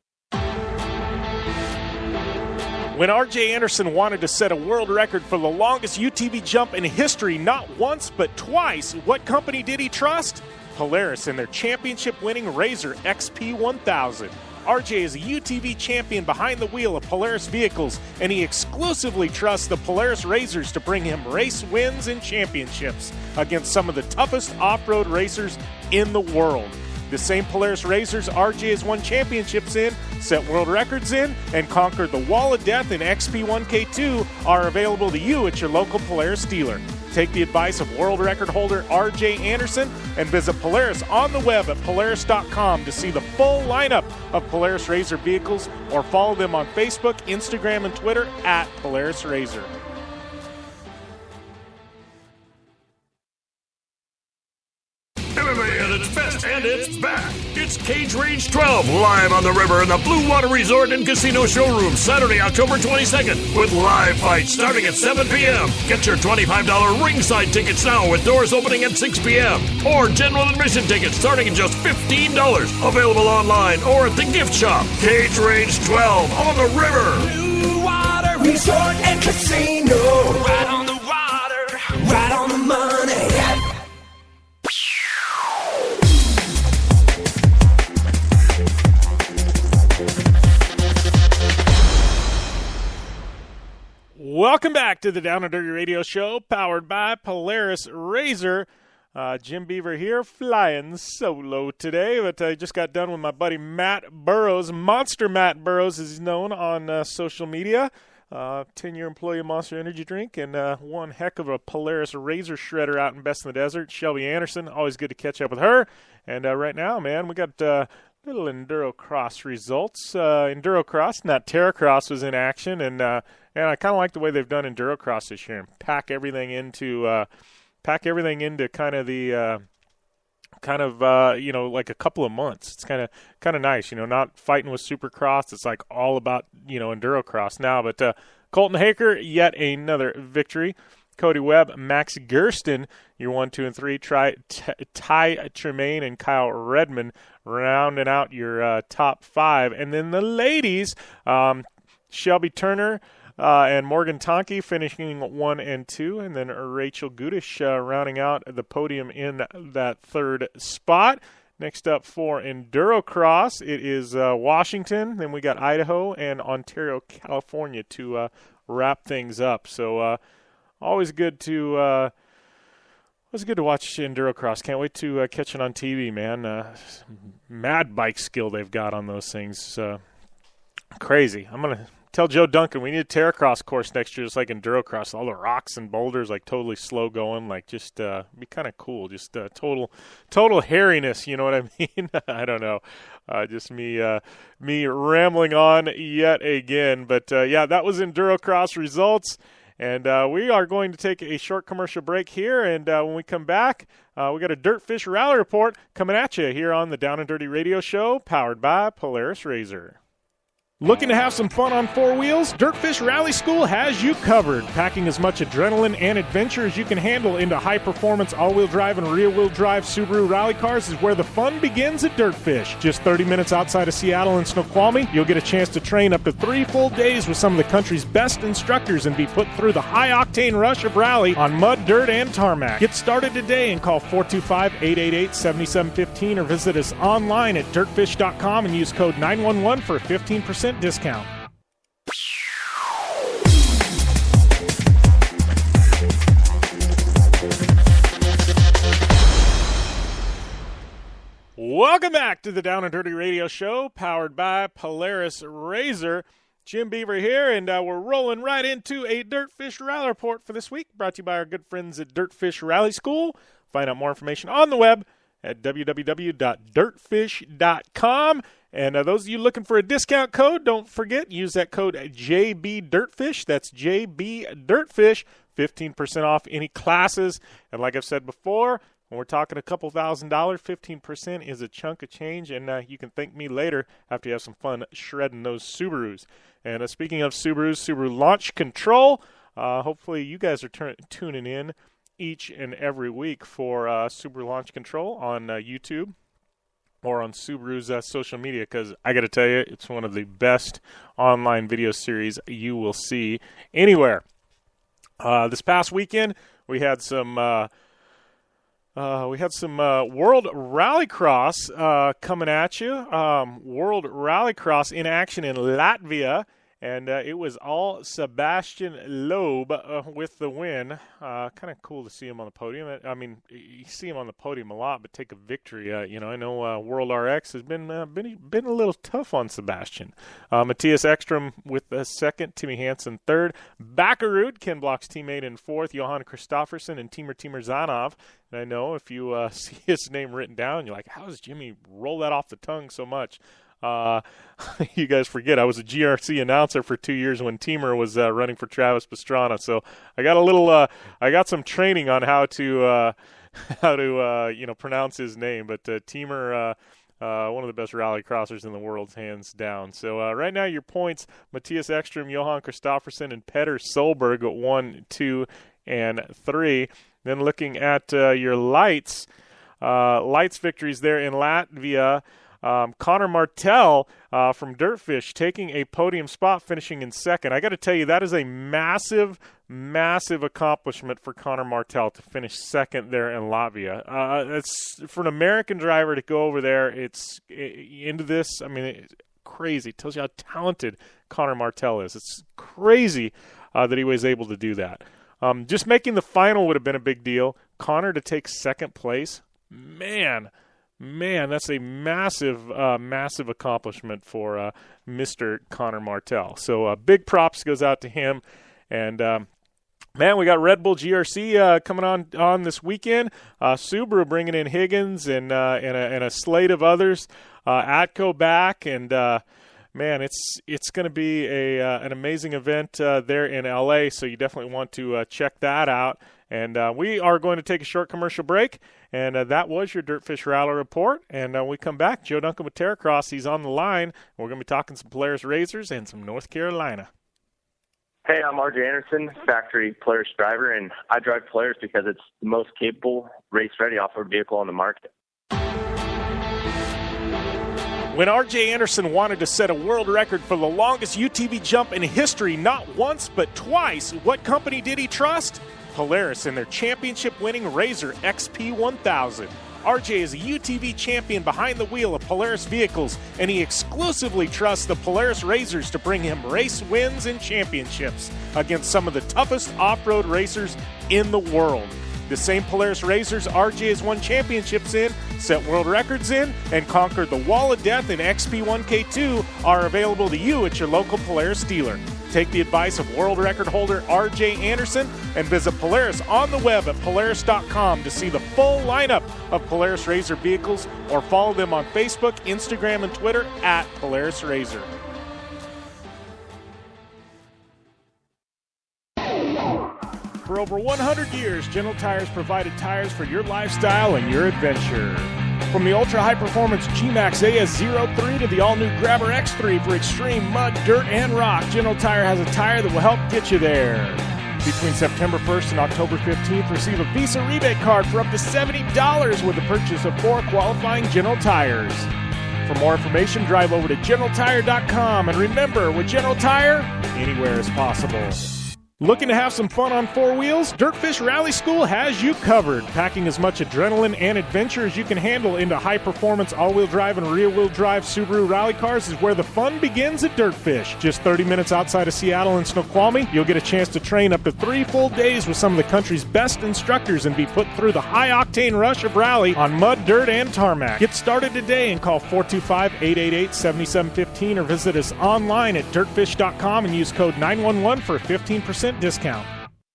When R.J. Anderson wanted to set a world record for the longest UTV jump in history, not once but twice, what company did he trust? Polaris and their championship-winning Razor XP1000. R.J. is a UTV champion behind the wheel of Polaris vehicles, and he exclusively trusts the Polaris Razors to bring him race wins and championships against some of the toughest off-road racers in the world. The same Polaris Razors RJ has won championships in, set world records in, and conquered the Wall of Death in XP1K2 are available to you at your local Polaris dealer. Take the advice of world record holder RJ Anderson and visit Polaris on the web at Polaris.com to see the full lineup of Polaris Razor vehicles, or follow them on Facebook, Instagram, and Twitter at Polaris Razor. MMA at its best, and it's back. It's Cage Rage 12, live on the river in the Blue Water Resort and Casino Showroom, Saturday, October 22nd, with live fights starting at 7 p.m. Get your $25 ringside tickets now, with doors opening at 6 p.m. Or general admission tickets starting at just $15. Available online or at the gift shop. Cage Rage 12 on the river. Blue Water Resort and Casino. Right on the water, right on the money. Welcome back to the Down and Dirty Radio Show, powered by Polaris Razor. Jim Beaver here, flying solo today, but I just got done with my buddy Matt Burroughs, Monster Matt Burroughs, as he's known on social media. 10-year employee of Monster Energy Drink, and one heck of a Polaris Razor shredder out in Best in the Desert, Shelby Anderson. Always good to catch up with her. And right now, man, we got little Endurocross results. Endurocross, not Terracross, was in action, and I kind of like the way they've done Endurocross this year and pack everything into kind of the like a couple of months. It's kind of nice, not fighting with Supercross. It's like all about Endurocross now. But Colton Haker, yet another victory. Cody Webb, Max Gersten, your 1, 2, and 3. Ty Tremaine and Kyle Redmond rounding out your top 5. And then the ladies, Shelby Turner and Morgan Tonke finishing 1 and 2. And then Rachel Gudish rounding out the podium in that 3rd spot. Next up for Endurocross, it is Washington. Then we got Idaho and Ontario, California to wrap things up. So, always good to watch Endurocross. Can't wait to catch it on TV, man. Mad bike skill they've got on those things. Crazy. I'm going to tell Joe Duncan we need a Terracross course next year, just like Endurocross. All the rocks and boulders, like totally slow going, like just be kind of cool. Just total hairiness, you know what I mean? I don't know. Just me rambling on yet again. But, yeah, that was Endurocross results. And we are going to take a short commercial break here, and when we come back, we got a Dirtfish Rally Report coming at you here on the Down and Dirty Radio Show, powered by Polaris Razor. Looking to have some fun on four wheels? Dirtfish Rally School has you covered. Packing as much adrenaline and adventure as you can handle into high-performance all-wheel drive and rear-wheel drive Subaru rally cars is where the fun begins at Dirtfish. Just 30 minutes outside of Seattle in Snoqualmie, you'll get a chance to train up to 3 full days with some of the country's best instructors and be put through the high-octane rush of rally on mud, dirt, and tarmac. Get started today and call 425-888-7715 or visit us online at dirtfish.com and use code 911 for a 15% discount. Welcome back to the Down and Dirty Radio Show, powered by Polaris Razor. Jim Beaver here, and we're rolling right into a Dirtfish Rally Report for this week, brought to you by our good friends at Dirtfish Rally School. Find out more information on the web at www.dirtfish.com. And those of you looking for a discount code, don't forget, use that code JBDirtfish. That's JBDirtfish, 15% off any classes. And like I've said before, when we're talking a couple $1,000s, 15% is a chunk of change. And you can thank me later after you have some fun shredding those Subarus. And speaking of Subarus, Subaru Launch Control, hopefully you guys are tuning in each and every week for Subaru Launch Control on YouTube or on Subaru's social media, because I got to tell you, it's one of the best online video series you will see anywhere. This past weekend, we had some World Rallycross coming at you. World Rallycross in action in Latvia. And it was all Sebastian Loeb with the win. Kind of cool to see him on the podium. I mean, you see him on the podium a lot, but take a victory. I know World RX has been a little tough on Sebastian. Matthias Ekstrom with second, Timmy Hansen third. Bakkerud, Ken Block's teammate, in fourth. Johan Kristofferson and Timur Zanov. And I know if you see his name written down, you're like, how does Jimmy roll that off the tongue so much? You guys forget I was a GRC announcer for 2 years when Timur was running for Travis Pastrana, so I got I got some training on how to pronounce his name. But Timur, one of the best rally crossers in the world, hands down. So right now your points: Matthias Ekstrom, Johan Kristofferson, and Petter Solberg at 1, 2, and 3. Then looking at your lights victories there in Latvia. Connor Martell from Dirtfish taking a podium spot, finishing in second. I got to tell you, that is a massive, massive accomplishment for Connor Martell to finish second there in Latvia. It's for an American driver to go over there. It's crazy. It tells you how talented Connor Martell is. It's crazy that he was able to do that. Just making the final would have been a big deal. Connor to take second place, man, that's a massive, massive accomplishment for Mr. Connor Martell. So big props goes out to him. And, we got Red Bull GRC coming on this weekend. Subaru bringing in Higgins and a slate of others. Atco back. And, it's going to be an amazing event there in L.A., so you definitely want to check that out. And we are going to take a short commercial break, and that was your Dirtfish Rally Report. And when we come back, Joe Duncan with Terracross, he's on the line. We're going to be talking some Polaris Razors and some North Carolina. Hey, I'm RJ Anderson, factory Polaris driver, and I drive Polaris because it's the most capable, race-ready off-road vehicle on the market. When R.J. Anderson wanted to set a world record for the longest UTV jump in history, not once but twice, what company did he trust? Polaris and their championship-winning Razor XP1000. R.J. is a UTV champion behind the wheel of Polaris vehicles, and he exclusively trusts the Polaris Razors to bring him race wins and championships against some of the toughest off-road racers in the world. The same Polaris Razors RJ has won championships in, set world records in, and conquered the Wall of Death in XP1K2 are available to you at your local Polaris dealer. Take the advice of world record holder RJ Anderson and visit Polaris on the web at Polaris.com to see the full lineup of Polaris Razor vehicles, or follow them on Facebook, Instagram, and Twitter at Polaris Razor. For over 100 years, General Tires provided tires for your lifestyle and your adventure. From the ultra-high-performance G-Max AS03 to the all-new Grabber X3 for extreme mud, dirt, and rock, General Tire has a tire that will help get you there. Between September 1st and October 15th, receive a Visa rebate card for up to $70 with the purchase of 4 qualifying General Tires. For more information, drive over to GeneralTire.com. And remember, with General Tire, anywhere is possible. Looking to have some fun on 4 wheels? Dirtfish Rally School has you covered. Packing as much adrenaline and adventure as you can handle into high-performance all-wheel drive and rear-wheel drive Subaru rally cars is where the fun begins at Dirtfish. Just 30 minutes outside of Seattle in Snoqualmie, you'll get a chance to train up to 3 full days with some of the country's best instructors and be put through the high-octane rush of rally on mud, dirt, and tarmac. Get started today and call 425-888-7715 or visit us online at dirtfish.com and use code 911 for a 15% discount.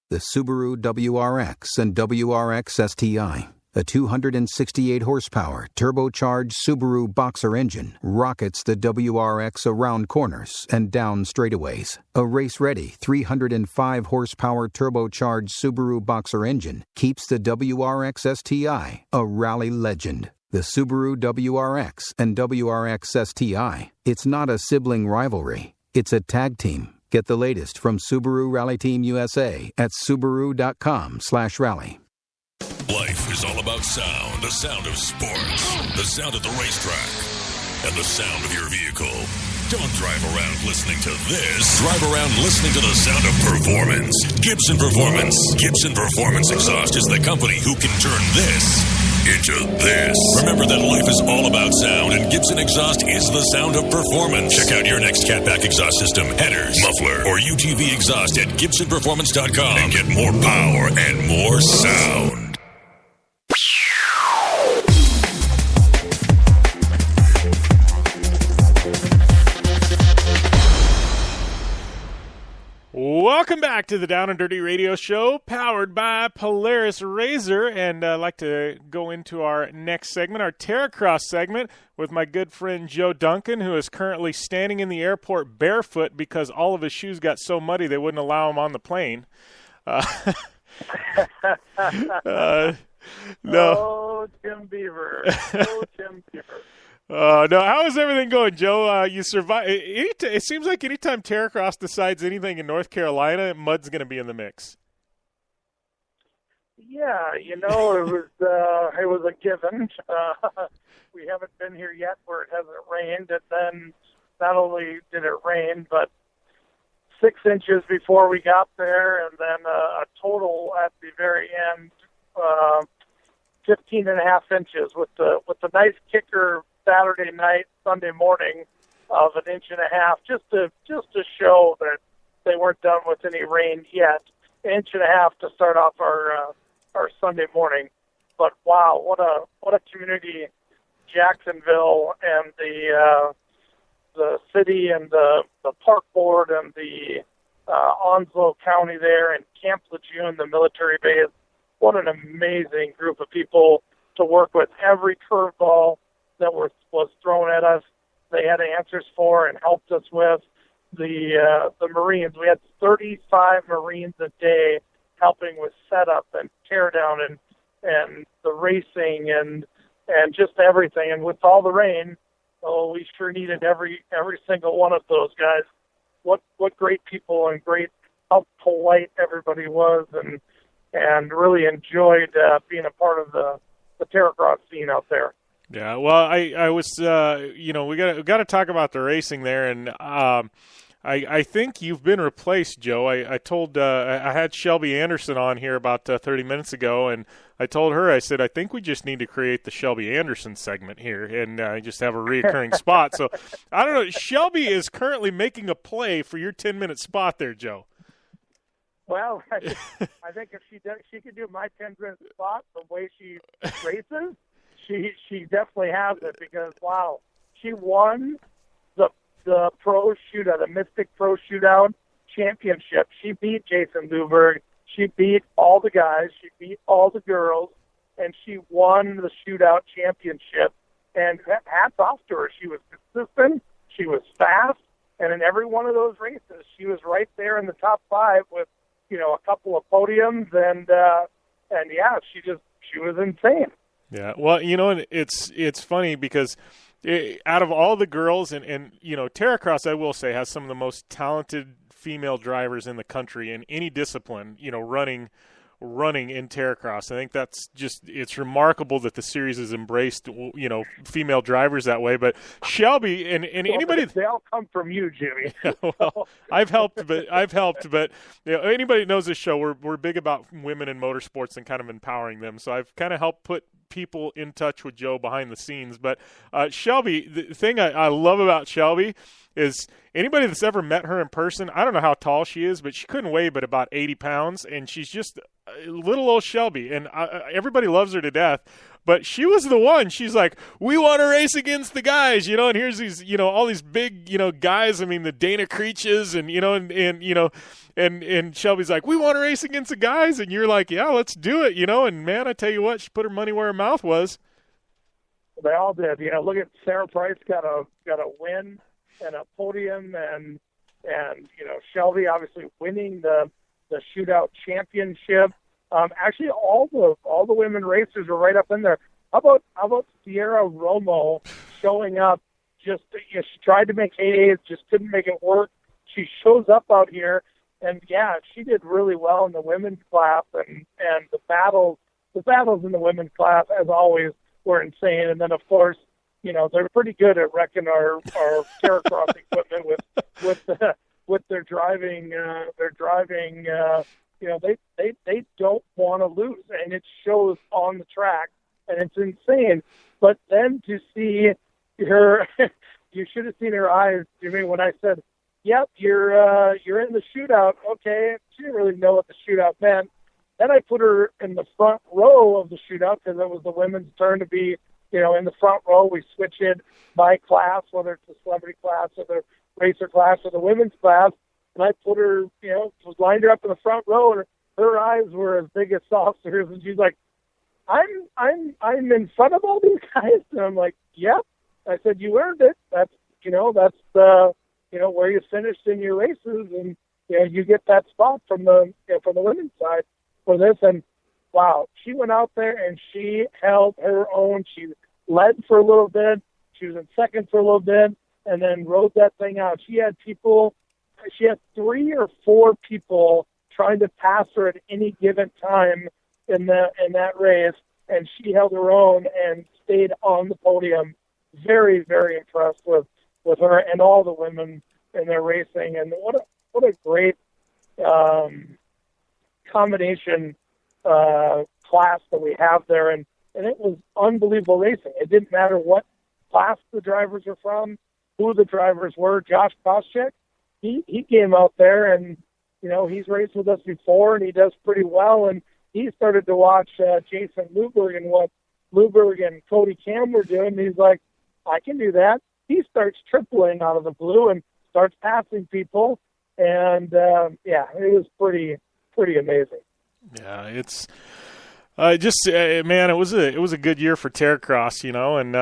The Subaru WRX and WRX STI, a 268 horsepower turbocharged Subaru Boxer engine, rockets the WRX around corners and down straightaways. A race-ready 305 horsepower turbocharged Subaru Boxer engine keeps the WRX STI a rally legend. The Subaru WRX and WRX STI, it's not a sibling rivalry, it's a tag team. Get the latest from Subaru Rally Team USA at Subaru.com/rally. Life is all about sound, the sound of sports, the sound of the racetrack, and the sound of your vehicle. Don't drive around listening to this. Drive around listening to the sound of performance. Gibson Performance. Gibson Performance Exhaust is the company who can turn this into this. Remember that life is all about sound, and Gibson Exhaust is the sound of performance. Check out your next catback exhaust system, headers, muffler, or UTV exhaust at GibsonPerformance.com and get more power and more sound. Welcome back to the Down and Dirty Radio Show, powered by Polaris Razor, and I'd like to go into our next segment, our Terracross segment, with my good friend Joe Duncan, who is currently standing in the airport barefoot because all of his shoes got so muddy they wouldn't allow him on the plane. No. Oh, Jim Beaver. Oh, Jim Beaver. No, how is everything going, Joe? You survive. It seems like anytime Terracross decides anything in North Carolina, mud's going to be in the mix. Yeah, it was a given. We haven't been here yet where it hasn't rained, and then not only did it rain, but 6 inches before we got there, and then a total at the very end, 15.5 inches with the nice kicker Saturday night, Sunday morning of 1.5 inches, just to show that they weren't done with any rain yet. 1.5 inches to start off our Sunday morning. But wow, what a community Jacksonville and the city and the park board and the Onslow County there and Camp Lejeune, the military base. What an amazing group of people to work with. Every curveball that was thrown at us, they had answers for and helped us with. The Marines, we had 35 Marines a day helping with setup and tear down and the racing and just everything. And with all the rain, we sure needed every single one of those guys. What great people and great how polite everybody was and really enjoyed being a part of the Terracross scene out there. Yeah, well, I was, we got to talk about the racing there, and I think you've been replaced, Joe. I told I had Shelby Anderson on here about 30 minutes ago, and I told her, I said, I think we just need to create the Shelby Anderson segment here and just have a reoccurring spot. So I don't know. Shelby is currently making a play for your 10-minute spot there, Joe. Well, I think if she could do my 10-minute spot the way she races. She definitely has it because, wow, she won the pro shootout, the Mystic Pro Shootout Championship. She beat Jason Luberg. She beat all the guys. She beat all the girls, and she won the shootout championship. And hats off to her. She was consistent. She was fast. And in every one of those races, she was right there in the top 5 with, a couple of podiums. And yeah, she was insane. Yeah, well, it's funny because out of all the girls, and Terracross, I will say, has some of the most talented female drivers in the country in any discipline, running in Terracross. I think it's remarkable that the series has embraced, female drivers that way. But Shelby and anybody, they all come from you, Jimmy. Well, I've helped, but anybody that knows this show, we're big about women in motorsports and kind of empowering them. So I've kind of helped put people in touch with Joe behind the scenes. But Shelby, the thing I love about Shelby is anybody that's ever met her in person, I don't know how tall she is, but she couldn't weigh but about 80 pounds, and she's just little old Shelby, and everybody loves her to death. But she was the one. She's like, we want to race against the guys, and here's these, all these big, guys. I mean, the Dana Creeches, and Shelby's like, we want to race against the guys, and you're like, yeah, let's do it, And man, I tell you what, she put her money where her mouth was. They all did. Look at Sarah Price got a win and a podium, and Shelby obviously winning the shootout championship. Actually, all the women racers were right up in there. How about Sierra Romo showing up? Just she tried to make A's, just couldn't make it work. She shows up out here, and yeah, she did really well in the women's class, and the battles in the women's class, as always, were insane. And then of course, they're pretty good at wrecking our Terracross equipment with their driving. They don't want to lose, and it shows on the track, and it's insane. But then to see her, you should have seen her eyes, Jimmy, when I said, "Yep, you're in the shootout." Okay, she didn't really know what the shootout meant. Then I put her in the front row of the shootout because it was the women's turn to be, in the front row. We switch it by class, whether it's the celebrity class or the racer class or the women's class. And I put her, lined her up in the front row, and her eyes were as big as saucers. And she's like, I'm in front of all these guys. And I'm like, yep. I said, you earned it. That's where you finished in your races, and you get that spot from the women's side for this. And wow, she went out there and she held her own. She led for a little bit. She was in second for a little bit, and then rode that thing out. She had 3 or 4 people trying to pass her at any given time in that race, and she held her own and stayed on the podium. Very, very impressed with her and all the women in their racing. And what a great combination class that we have there. And it was unbelievable racing. It didn't matter what class the drivers were from, who the drivers were. Josh Koscheck, he came out there, and he's raced with us before, and he does pretty well. And he started to watch Jason Luberg and what Luberg and Cody Cam were doing. And he's like, I can do that. He starts tripling out of the blue and starts passing people. And it was pretty amazing. Yeah, it's man, it was a good year for Terracross, and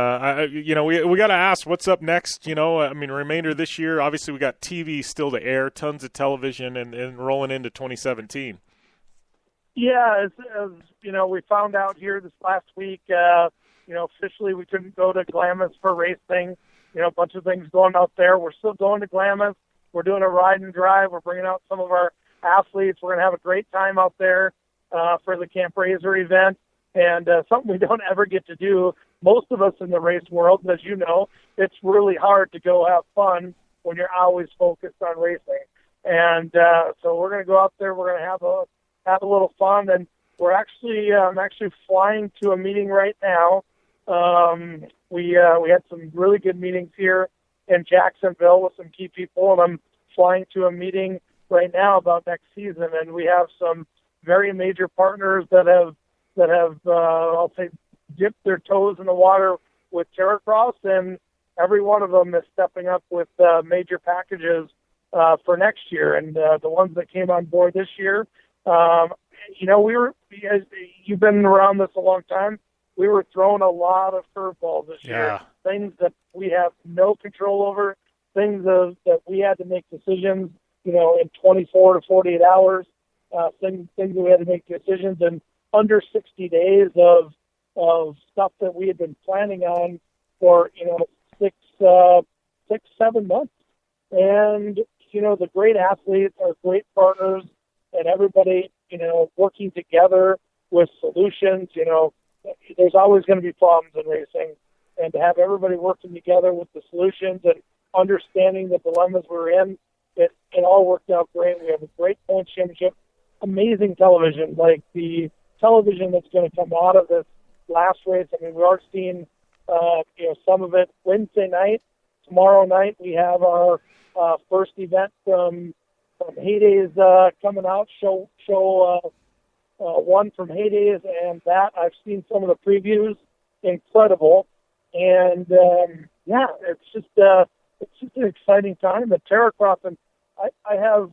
we got to ask what's up next. Remainder of this year, obviously we got TV still to air, tons of television, and rolling into 2017. Yeah, as we found out here this last week, officially we couldn't go to Glamis for racing. A bunch of things going out there. We're still going to Glamis. We're doing a ride and drive. We're bringing out some of our athletes. We're going to have a great time out there for the Camp Razor event, and something we don't ever get to do. Most of us in the race world, as you know, it's really hard to go have fun when you're always focused on racing. And so we're going to go out there. We're going to have a little fun, and we're actually I'm actually flying to a meeting right now. We had some really good meetings here in Jacksonville with some key people, and I'm flying to a meeting right now about next season, and we have some very major partners that have I'll say dipped their toes in the water with Terracross, and every one of them is stepping up with major packages for next year. And the ones that came on board this year, you've been around this a long time. We were throwing a lot of curveballs this year, things that we have no control over, things that we had to make decisions, in 24 to 48 hours, things that we had to make decisions in under 60 days of of stuff that we had been planning on for, 6-7 months. And, the great athletes are great partners, and everybody, working together with solutions. There's always going to be problems in racing, and to have everybody working together with the solutions and understanding the dilemmas we're in, it all worked out great. We have a great points championship, amazing television, like the television that's going to come out of this last race. I mean, we are seeing, some of it Wednesday night. Tomorrow night we have our first event from Heydays coming out, show one from Heydays, and that I've seen some of the previews, incredible. And it's just an exciting time. The Terracross, and I have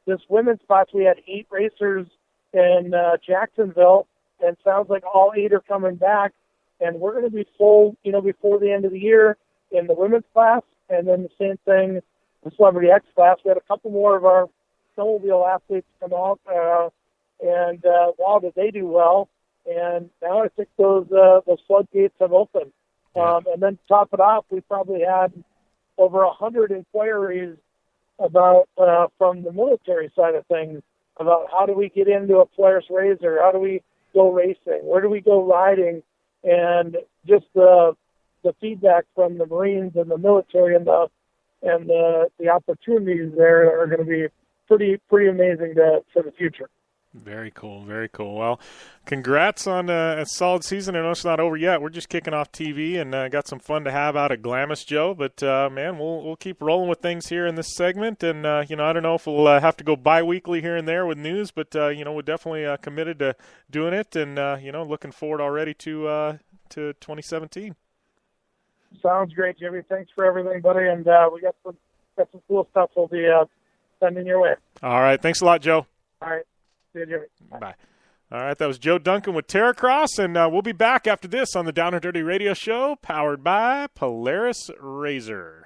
this women's class. We had 8 racers in Jacksonville, and sounds like all 8 are coming back, and we're going to be full, before the end of the year in the women's class, and then the same thing, the Celebrity X class. We had a couple more of our snowmobile athletes come out, and wow, did they do well? And now I think those floodgates have opened. And then to top it off, we probably had over 100 inquiries about from the military side of things about how do we get into a Polaris RZR, how do we go racing, where do we go riding, and just the feedback from the Marines and the military and the opportunities there are going to be pretty amazing for the future. Very cool, very cool. Well, congrats on a solid season. I know it's not over yet. We're just kicking off TV and got some fun to have out at Glamis, Joe. But, man, we'll keep rolling with things here in this segment. And, I don't know if we'll have to go bi-weekly here and there with news, but, we're definitely committed to doing it and, looking forward already to 2017. Sounds great, Jimmy. Thanks for everything, buddy. And we got some cool stuff we'll be sending your way. All right. Thanks a lot, Joe. All right. See you, Jimmy. Bye. All right, that was Joe Duncan with Terracross, and we'll be back after this on the Down and Dirty Radio Show, powered by Polaris RZR.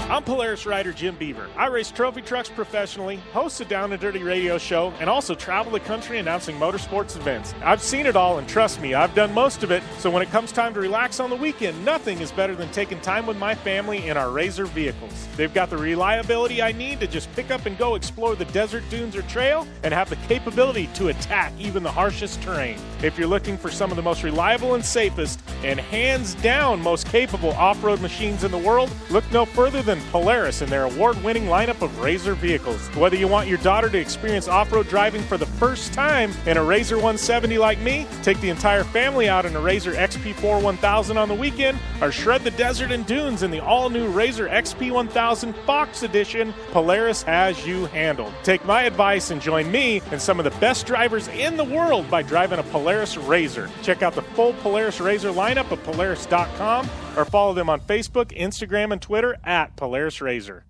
I'm Polaris rider Jim Beaver. I race trophy trucks professionally, host a Down and Dirty Radio Show, and also travel the country announcing motorsports events. I've seen it all, and trust me, I've done most of it, so when it comes time to relax on the weekend, nothing is better than taking time with my family in our RZR vehicles. They've got the reliability I need to just pick up and go explore the desert, dunes, or trail, and have the capability to attack even the harshest terrain. If you're looking for some of the most reliable and safest, and hands down most capable off-road machines in the world, look no further than Polaris and their award-winning lineup of RZR vehicles. Whether you want your daughter to experience off-road driving for the first time in a RZR 170 like me, take the entire family out in a RZR XP4 1000 on the weekend, or shred the desert and dunes in the all-new RZR XP 1000 Fox Edition, Polaris has you handled. Take my advice and join me and some of the best drivers in the world by driving a Polaris RZR. Check out the full Polaris RZR lineup at Polaris.com or follow them on Facebook, Instagram, and Twitter at Polaris RZR.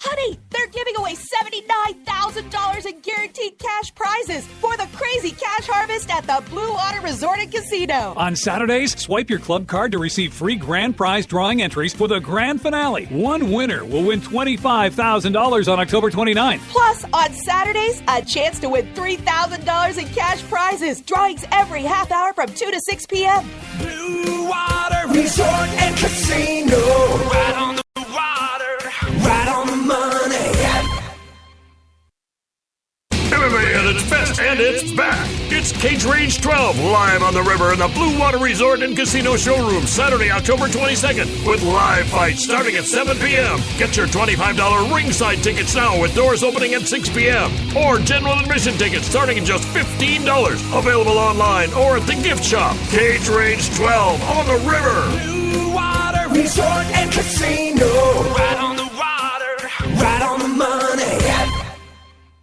Honey, they're giving away $79,000 in guaranteed cash prizes for the crazy cash harvest at the Blue Water Resort and Casino. On Saturdays, swipe your club card to receive free grand prize drawing entries for the grand finale. One winner will win $25,000 on October 29th. Plus, on Saturdays, a chance to win $3,000 in cash prizes. Drawings every half hour from 2 to 6 p.m. Blue Water Resort and Casino. Right on the water, right on the money. MMA at its best, and it's back. It's Cage Range 12, live on the river in the Blue Water Resort and Casino Showroom, Saturday, October 22nd, with live fights starting at 7 p.m. Get your $25 ringside tickets now with doors opening at 6 p.m. Or general admission tickets starting at just $15. Available online or at the gift shop. Cage Range 12 on the river. Blue Water Resort and Casino. Right on the water, right on the money.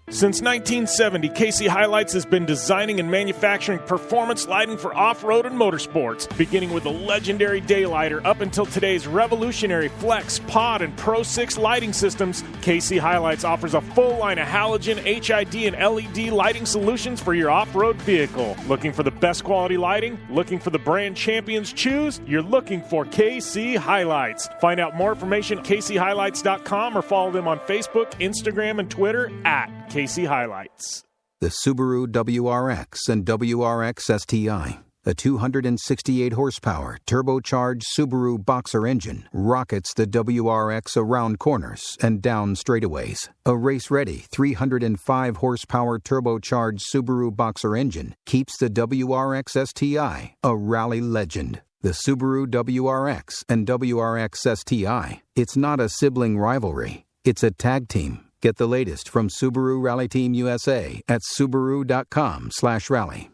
Since 1970, KC Highlights has been designing and manufacturing performance lighting for off-road and motorsports, beginning with the legendary Daylighter up until today's revolutionary Flex, Pod, and Pro 6 lighting systems. KC Highlights offers a full line of halogen, HID, and LED lighting solutions for your off-road vehicle. Looking for the best quality lighting? Looking for the brand champions choose? You're looking for KC Highlights. Find out more information at kchighlights.com or follow them on Facebook, Instagram, and Twitter at KC Highlights. The Subaru WRX and WRX STI, a 268 horsepower turbocharged Subaru Boxer engine, rockets the WRX around corners and down straightaways. A race-ready 305 horsepower turbocharged Subaru Boxer engine keeps the WRX STI a rally legend. The Subaru WRX and WRX STI, it's not a sibling rivalry, it's a tag team. Get the latest from Subaru Rally Team USA at Subaru.com/rally.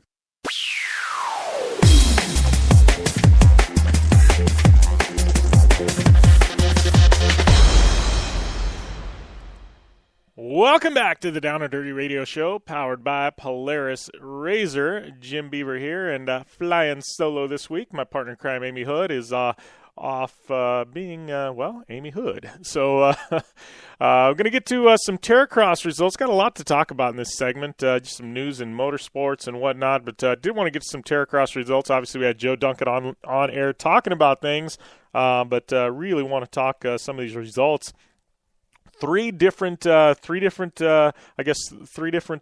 Welcome back to the Down and Dirty Radio Show, powered by Polaris Razor. Jim Beaver here, and flying solo this week. My partner in crime, Amy Hood, is off being, Amy Hood. So I'm going to get to some Terracross results. Got a lot to talk about in this segment, just some news in motorsports and whatnot, but did want to get to some Terracross results. Obviously, we had Joe Duncan on air talking about things, but really want to talk some of these results. Three different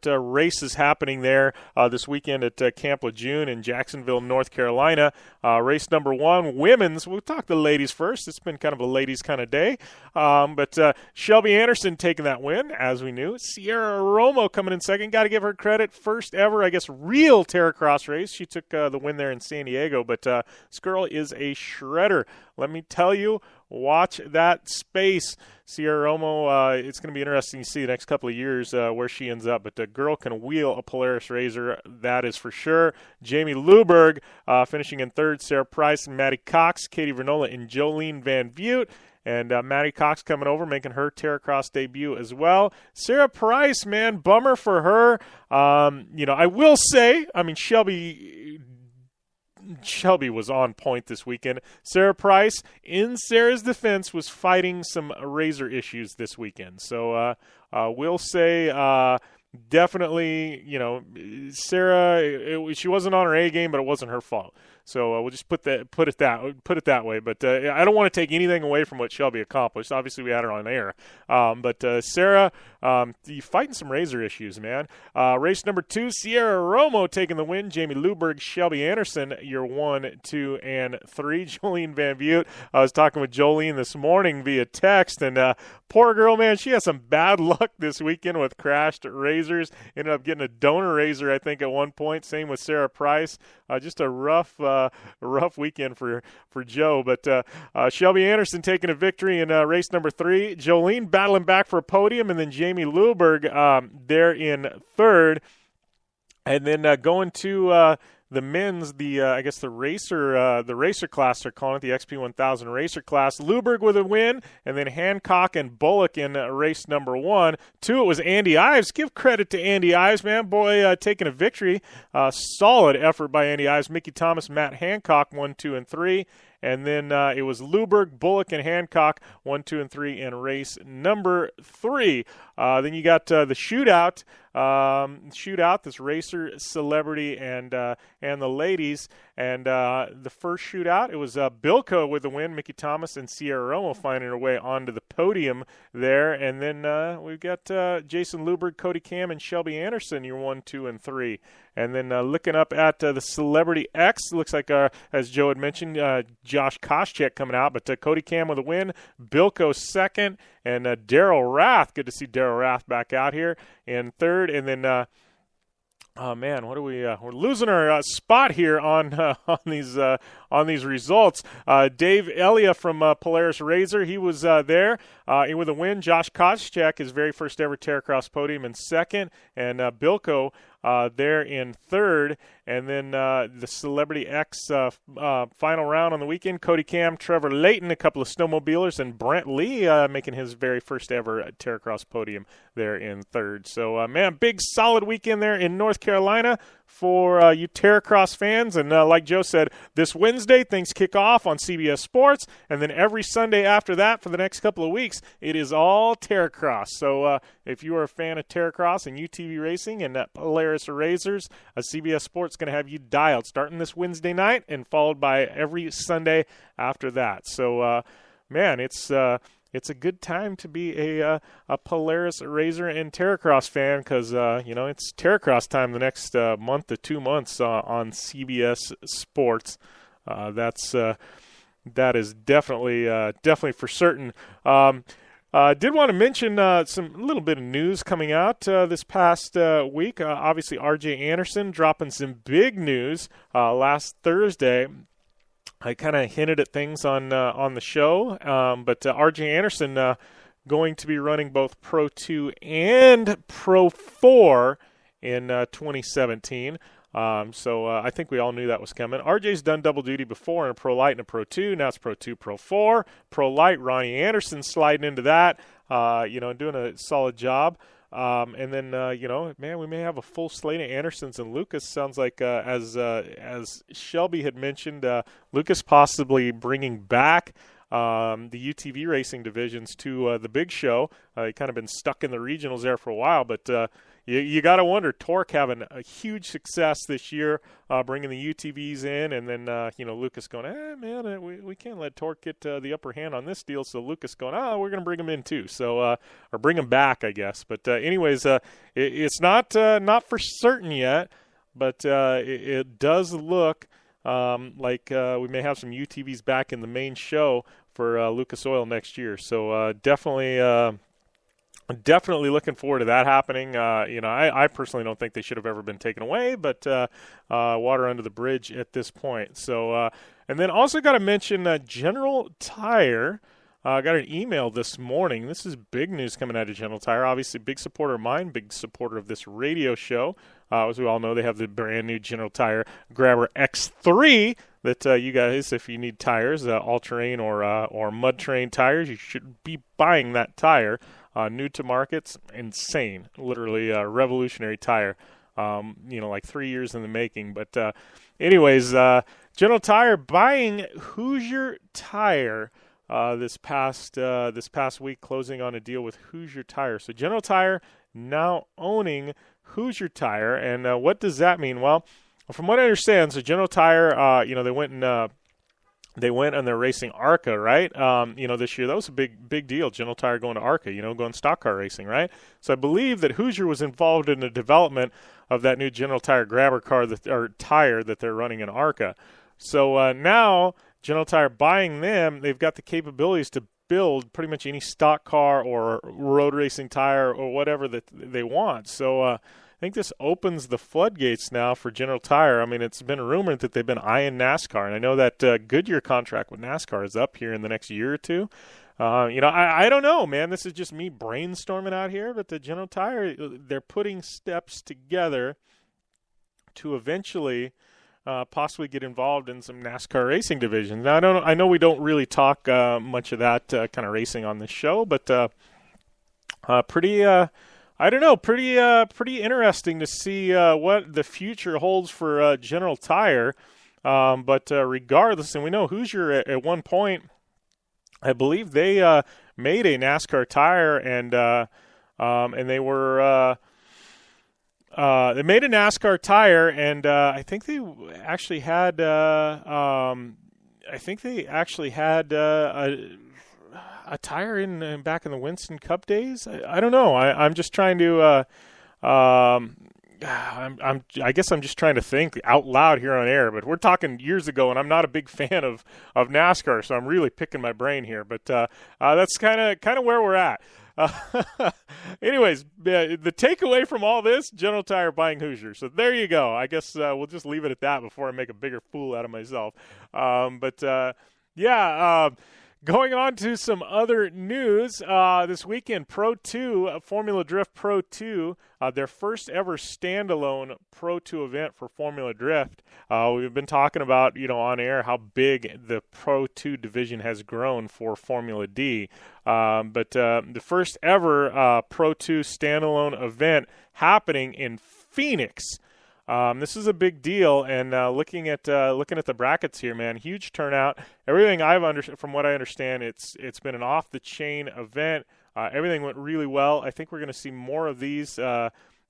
races happening there this weekend at Camp Lejeune in Jacksonville, North Carolina. Race number 1, women's. We'll talk the ladies first. It's been kind of a ladies kind of day. But Shelby Anderson taking that win, as we knew. Sierra Romo coming in second. Got to give her credit. First ever, real Terracross race. She took the win there in San Diego. But this girl is a shredder. Let me tell you, watch that space. Sierra Romo, it's going to be interesting to see the next couple of years where she ends up. But the girl can wheel a Polaris Razor, that is for sure. Jamie Luberg finishing in third. Sarah Price and Maddie Cox. Katie Vernola and Jolene Van Butte. And Maddie Cox coming over, making her Terracross debut as well. Sarah Price, man, bummer for her. I will say, Shelby was on point this weekend. Sarah Price, in Sarah's defense, was fighting some Razor issues this weekend. So we'll say definitely, Sarah, she wasn't on her A game, but it wasn't her fault. So we'll just put it that way. But I don't want to take anything away from what Shelby accomplished. Obviously, we had her on air. But Sarah, you fighting some Razor issues, man. Race number 2, Sierra Romo taking the win. Jamie Luberg, Shelby Anderson, your 1, 2, and 3. Jolene Van Butte. I was talking with Jolene this morning via text, and poor girl, man, she had some bad luck this weekend with crashed Razors. Ended up getting a donor Razor, I think, at one point. Same with Sarah Price. Just a rough weekend for Joe. But Shelby Anderson taking a victory in race number 3. Jolene battling back for a podium, and then Jamie Luberg there in third. And then going to the men's, the racer class, they're calling it, the XP1000 racer class. Luberg with a win, and then Hancock and Bullock in race number 1. 2, it was Andy Ives. Give credit to Andy Ives, man. Boy, taking a victory. Solid effort by Andy Ives. Mickey Thomas, Matt Hancock, 1, 2, and 3. And then it was Luberg, Bullock, and Hancock, 1, 2, and 3 in race number 3. Then you got the shootout. This racer, celebrity, and the ladies. And the first shootout, it was Bilko with the win, Mickey Thomas and Sierra Romo finding her way onto the podium there. And then we've got Jason Luberg, Cody Cam, and Shelby Anderson, your 1, 2, and 3. And then looking up at the Celebrity X, looks like, as Joe had mentioned, Josh Koscheck coming out, but Cody Cam with a win, Bilko second, and Daryl Rath. Good to see Daryl Rath back out here in third. And then, what are we? We're losing our spot here on these results. Dave Elia from Polaris Razor, he was there with a win. Josh Koscheck, his very first ever Terracross podium, in second, and Bilko there in third. And then the Celebrity X final round on the weekend, Cody Cam, Trevor Layton, a couple of snowmobilers, and Brent Lee making his very first ever Terracross podium there in third. So, big solid weekend there in North Carolina for you Terracross fans. And like Joe said, this Wednesday things kick off on CBS Sports, and then every Sunday after that for the next couple of weeks, it is all Terracross. So if you are a fan of Terracross and UTV racing and Polaris Razors, CBS Sports going to have you dialed starting this Wednesday night and followed by every Sunday after that. So, it's it's a good time to be a Polaris Razor and Terracross fan because, it's Terracross time the next month to 2 months on CBS Sports. That is definitely for certain. Did want to mention a little bit of news coming out this past week. Obviously, R.J. Anderson dropping some big news last Thursday. I kind of hinted at things on the show, but R.J. Anderson going to be running both Pro 2 and Pro 4 in 2017. So I think we all knew that was coming. RJ's done double duty before in a Pro Light and a Pro 2. Now it's Pro 2, Pro 4. Pro Light, Ronnie Anderson sliding into that, doing a solid job. And then, we may have a full slate of Andersons and Lucas. Sounds like, as Shelby had mentioned, Lucas possibly bringing back the UTV racing divisions to the big show. They kind of been stuck in the regionals there for a while, but you got to wonder, Torque having a huge success this year, bringing the UTVs in, and then, Lucas going, we can't let Torque get the upper hand on this deal, so Lucas going, we're going to bring him in too, so, or bring him back, I guess. But anyways, it's not for certain yet, but it does look like we may have some UTVs back in the main show for Lucas Oil next year, so definitely looking forward to that happening. I personally don't think they should have ever been taken away, but water under the bridge at this point. So, and then also got to mention General Tire. I got an email this morning. This is big news coming out of General Tire. Obviously, big supporter of mine, big supporter of this radio show. As we all know, they have the brand new General Tire Grabber X3 that you guys, if you need tires, all-terrain or mud-terrain tires, you should be buying that tire. New to markets, insane, literally revolutionary tire, like 3 years in the making. But anyways, General Tire buying Hoosier Tire this past week, closing on a deal with Hoosier Tire. So General Tire now owning Hoosier Tire, and what does that mean? Well, from what I understand, so General Tire, they went and they're racing ARCA, right? This year that was a big deal. General Tire going to ARCA, going stock car racing, right? So I believe that Hoosier was involved in the development of that new General Tire Grabber car tire that they're running in ARCA. So now General Tire buying them, they've got the capabilities to build pretty much any stock car or road racing tire or whatever that they want. So I think this opens the floodgates now for General Tire. I mean, it's been rumored that they've been eyeing NASCAR, and I know that Goodyear contract with NASCAR is up here in the next year or two. I don't know, man. This is just me brainstorming out here, but the General Tire, they're putting steps together to eventually possibly get involved in some NASCAR racing divisions. Now, I know we don't really talk much of that kind of racing on this show, but pretty interesting to see what the future holds for General Tire. But regardless, and we know Hoosier at one point, I believe they made a NASCAR tire, and they were they made a NASCAR tire, and I think they actually had a tire in back in the Winston Cup days. I don't know. I'm just trying to. I guess I'm just trying to think out loud here on air. But we're talking years ago, and I'm not a big fan of NASCAR, so I'm really picking my brain here. But that's kind of where we're at. Anyways, the takeaway from all this: General Tire buying Hoosier. So there you go. I guess we'll just leave it at that before I make a bigger fool out of myself. Going on to some other news, this weekend, Pro 2, Formula Drift Pro 2, their first ever standalone Pro 2 event for Formula Drift. We've been talking about, on air how big the Pro 2 division has grown for Formula D. But the first ever Pro 2 standalone event happening in Phoenix. This is a big deal, and looking at the brackets here, man, huge turnout. Everything from what I understand, it's been an off the chain event. Everything went really well. I think we're going to see more of these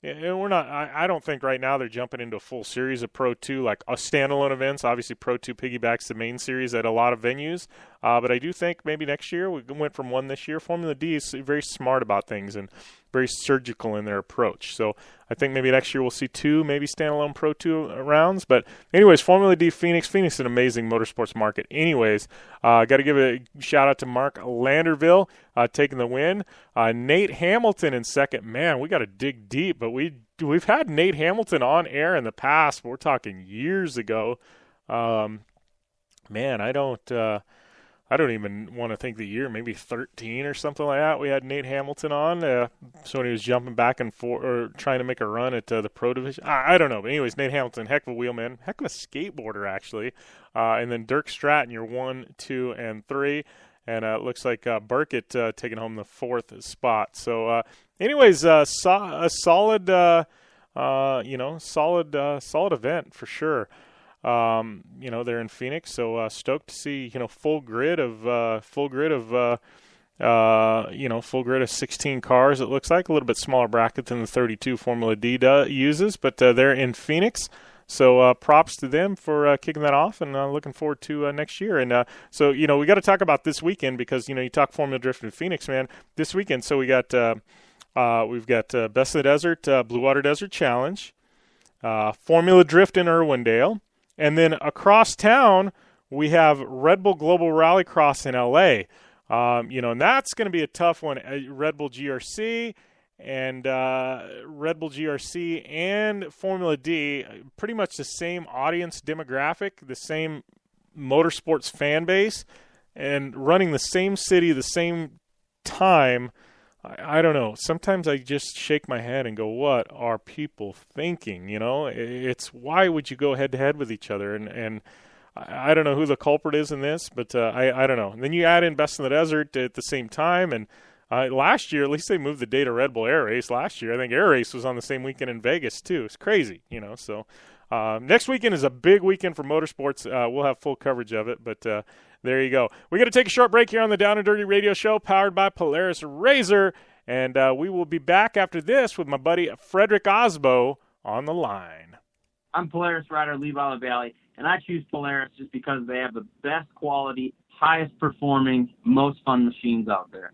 And we're not. I don't think right now they're jumping into a full series of Pro 2, like standalone events. Obviously, Pro 2 piggybacks the main series at a lot of venues. But I do think maybe next year, we went from one this year. Formula D is very smart about things and very surgical in their approach. So I think maybe next year we'll see 2, maybe standalone Pro 2 rounds. But anyways, Formula D Phoenix. Phoenix is an amazing motorsports market. Anyways, got to give a shout-out to Mark Landerville taking the win. Nate Hamilton in second. Man, we got to dig deep, but we've had Nate Hamilton on air in the past. We're talking years ago. Man, I don't even want to think the year, maybe 13 or something like that. We had Nate Hamilton on, so when he was jumping back and forth or trying to make a run at the Pro Division. I don't know. But anyways, Nate Hamilton, heck of a wheelman, heck of a skateboarder, actually. And then Dirk Stratton, your 1, 2, and 3. And it looks like Burkett taking home the 4th spot. So, anyways, a solid, solid event for sure. They're in Phoenix, so stoked to see full grid of 16 cars. It looks like a little bit smaller bracket than the 32 Formula D uses, but they're in Phoenix. So props to them for kicking that off, and looking forward to next year. And so we got to talk about this weekend because you talk Formula Drift in Phoenix, man. This weekend, so we've got Best of the Desert, Blue Water Desert Challenge, Formula Drift in Irwindale. And then across town, we have Red Bull Global Rallycross in L.A. And that's going to be a tough one. Red Bull GRC and Formula D, pretty much the same audience demographic, the same motorsports fan base, and running the same city, the same time. I don't know. Sometimes I just shake my head and go, what are people thinking? It's why would you go head-to-head with each other? And I don't know who the culprit is in this, but I don't know. And then you add in Best in the Desert at the same time. And last year, at least they moved the date of Red Bull Air Race last year. I think Air Race was on the same weekend in Vegas, too. It's crazy, So next weekend is a big weekend for motorsports. We'll have full coverage of it, but there you go. We're going to take a short break here on the Down and Dirty Radio Show, powered by Polaris Razor, and we will be back after this with my buddy Fredric Aasbo on the line. I'm Polaris rider Levi LaValle, and I choose Polaris just because they have the best quality, highest performing, most fun machines out there.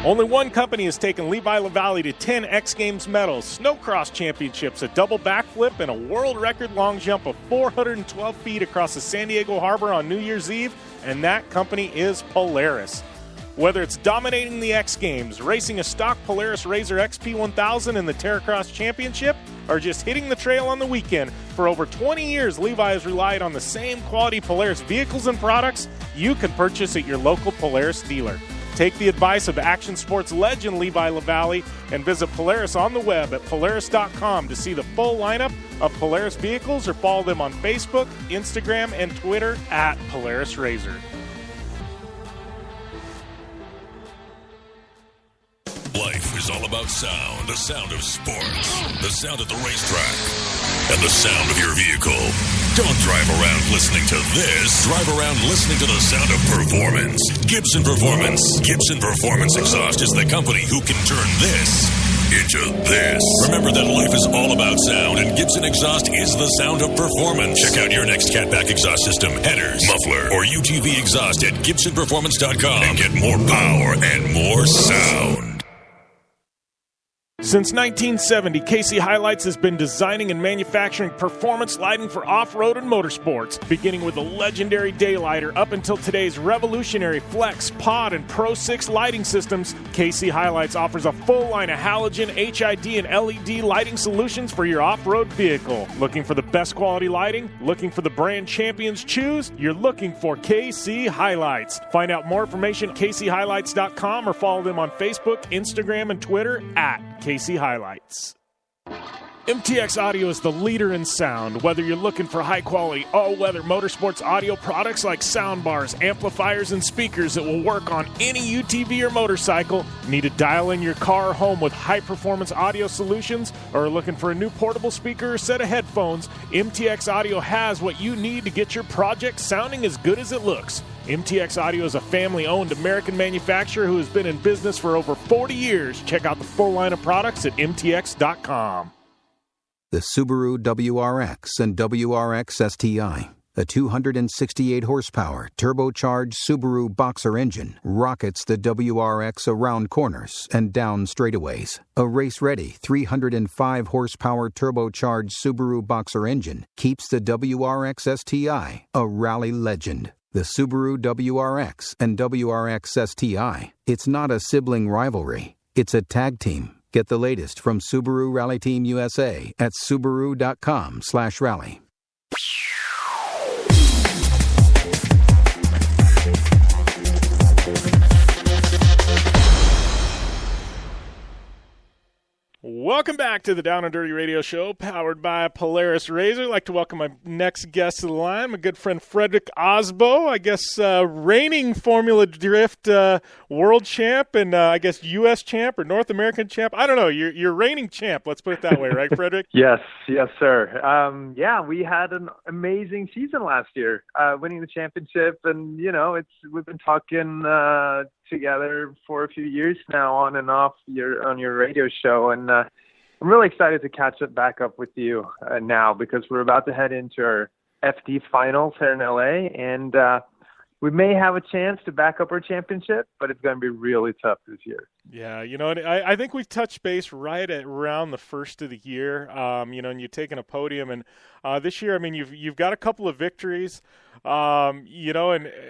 Only one company has taken Levi LaValle to 10 X Games medals, snowcross championships, a double backflip, and a world record long jump of 412 feet across the San Diego Harbor on New Year's Eve, and that company is Polaris. Whether it's dominating the X Games, racing a stock Polaris Razor XP1000 in the Terracross Championship, or just hitting the trail on the weekend, for over 20 years Levi has relied on the same quality Polaris vehicles and products you can purchase at your local Polaris dealer. Take the advice of action sports legend Levi LaValle and visit Polaris on the web at Polaris.com to see the full lineup of Polaris vehicles, or follow them on Facebook, Instagram, and Twitter at Polaris Razor. Life is all about sound, the sound of sports, the sound at the racetrack, and the sound of your vehicle. Don't drive around listening to this. Drive around listening to the sound of performance. Gibson Performance. Gibson Performance Exhaust is the company who can turn this into this. Remember that life is all about sound, and Gibson Exhaust is the sound of performance. Check out your next catback exhaust system, headers, muffler, or UTV exhaust at GibsonPerformance.com and get more power and more sound. Since 1970, KC Highlights has been designing and manufacturing performance lighting for off-road and motorsports, beginning with the legendary Daylighter up until today's revolutionary Flex, Pod, and Pro 6 lighting systems. KC Highlights offers a full line of halogen, HID, and LED lighting solutions for your off-road vehicle. Looking for the best quality lighting? Looking for the brand champions choose? You're looking for KC Highlights. Find out more information at kchighlights.com or follow them on Facebook, Instagram, and Twitter at KC Highlights. MTX Audio is the leader in sound. Whether you're looking for high-quality, all-weather motorsports audio products like soundbars, amplifiers, and speakers that will work on any UTV or motorcycle, need to dial in your car or home with high-performance audio solutions, or are looking for a new portable speaker or set of headphones, MTX Audio has what you need to get your project sounding as good as it looks. MTX Audio is a family-owned American manufacturer who has been in business for over 40 years. Check out the full line of products at mtx.com. The Subaru WRX and WRX STI. A 268-horsepower, turbocharged Subaru Boxer engine rockets the WRX around corners and down straightaways. A race-ready 305-horsepower turbocharged Subaru Boxer engine keeps the WRX STI a rally legend. The Subaru WRX and WRX STI. It's not a sibling rivalry. It's a tag team. Get the latest from Subaru Rally Team USA at Subaru.com/rally. Welcome back to the Down and Dirty Radio Show, powered by Polaris Razor. I'd like to welcome my next guest to the line, my good friend Fredric Aasbo, I guess reigning Formula Drift world champ and I guess U.S. champ or North American champ. I don't know. You're reigning champ. Let's put it that way, right, Fredric? Yes, sir. We had an amazing season last year, winning the championship, and we've been talking together for a few years now, on and off on your radio show, and I'm really excited to catch back up with you now, because we're about to head into our FD finals here in LA, and we may have a chance to back up our championship, but it's going to be really tough this year. Yeah, I think we've touched base right at around the first of the year, and you've taken a podium, and this year, I mean, you've got a couple of victories, and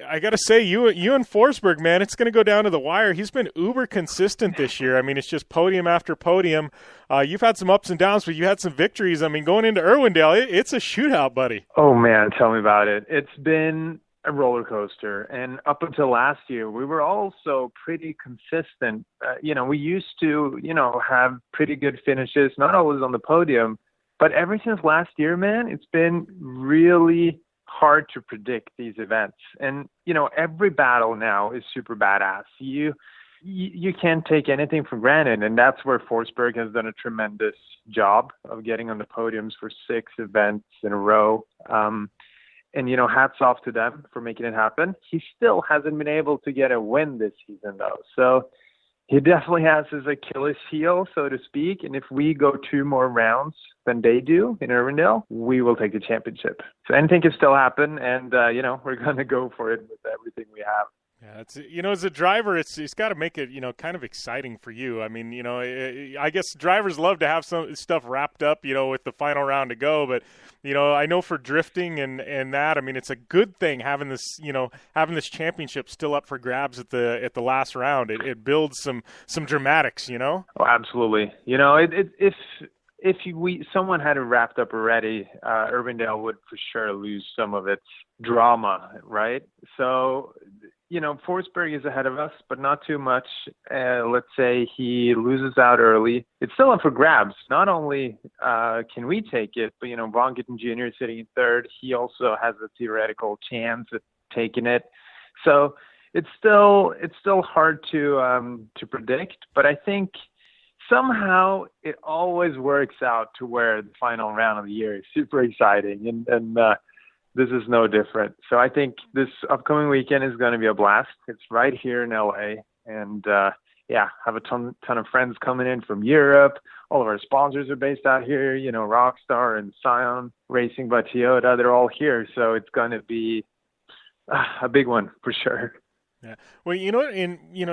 I got to say, you and Forsberg, man, it's going to go down to the wire. He's been uber consistent this year. I mean, it's just podium after podium. You've had some ups and downs, but you had some victories. I mean, going into Irwindale, it's a shootout, buddy. Oh, man, tell me about it. It's been a roller coaster, and up until last year we were also pretty consistent. We used to have pretty good finishes, not always on the podium, but ever since last year, man, it's been really hard to predict these events. And every battle now is super badass. You can't take anything for granted, and that's where Forsberg has done a tremendous job of getting on the podiums for 6 events in a row. And, hats off to them for making it happen. He still hasn't been able to get a win this season, though. So he definitely has his Achilles heel, so to speak. And if we go 2 more rounds than they do in Irwindale, we will take the championship. So anything can still happen. And, we're going to go for it with everything we have. Yeah, it's as a driver, it's got to make it kind of exciting for you. I mean, I guess drivers love to have some stuff wrapped up, with the final round to go. But I know for drifting and that, I mean, it's a good thing having this championship still up for grabs at the last round. It builds some dramatics, Oh, absolutely. If someone had it wrapped up already, Irwindale would for sure lose some of its drama, right? So, Forsberg is ahead of us, but not too much. Let's say he loses out early. It's still up for grabs. Not only can we take it, but, Von Gittin Jr. is sitting in third. He also has a theoretical chance of taking it. So it's still hard to predict, but I think somehow it always works out to where the final round of the year is super exciting, and this is no different. So I think this upcoming weekend is going to be a blast. It's right here in LA, and have a ton of friends coming in from Europe. All of our sponsors are based out here. Rockstar and Scion Racing by Toyota, they're all here. So it's going to be a big one for sure. Yeah. Well,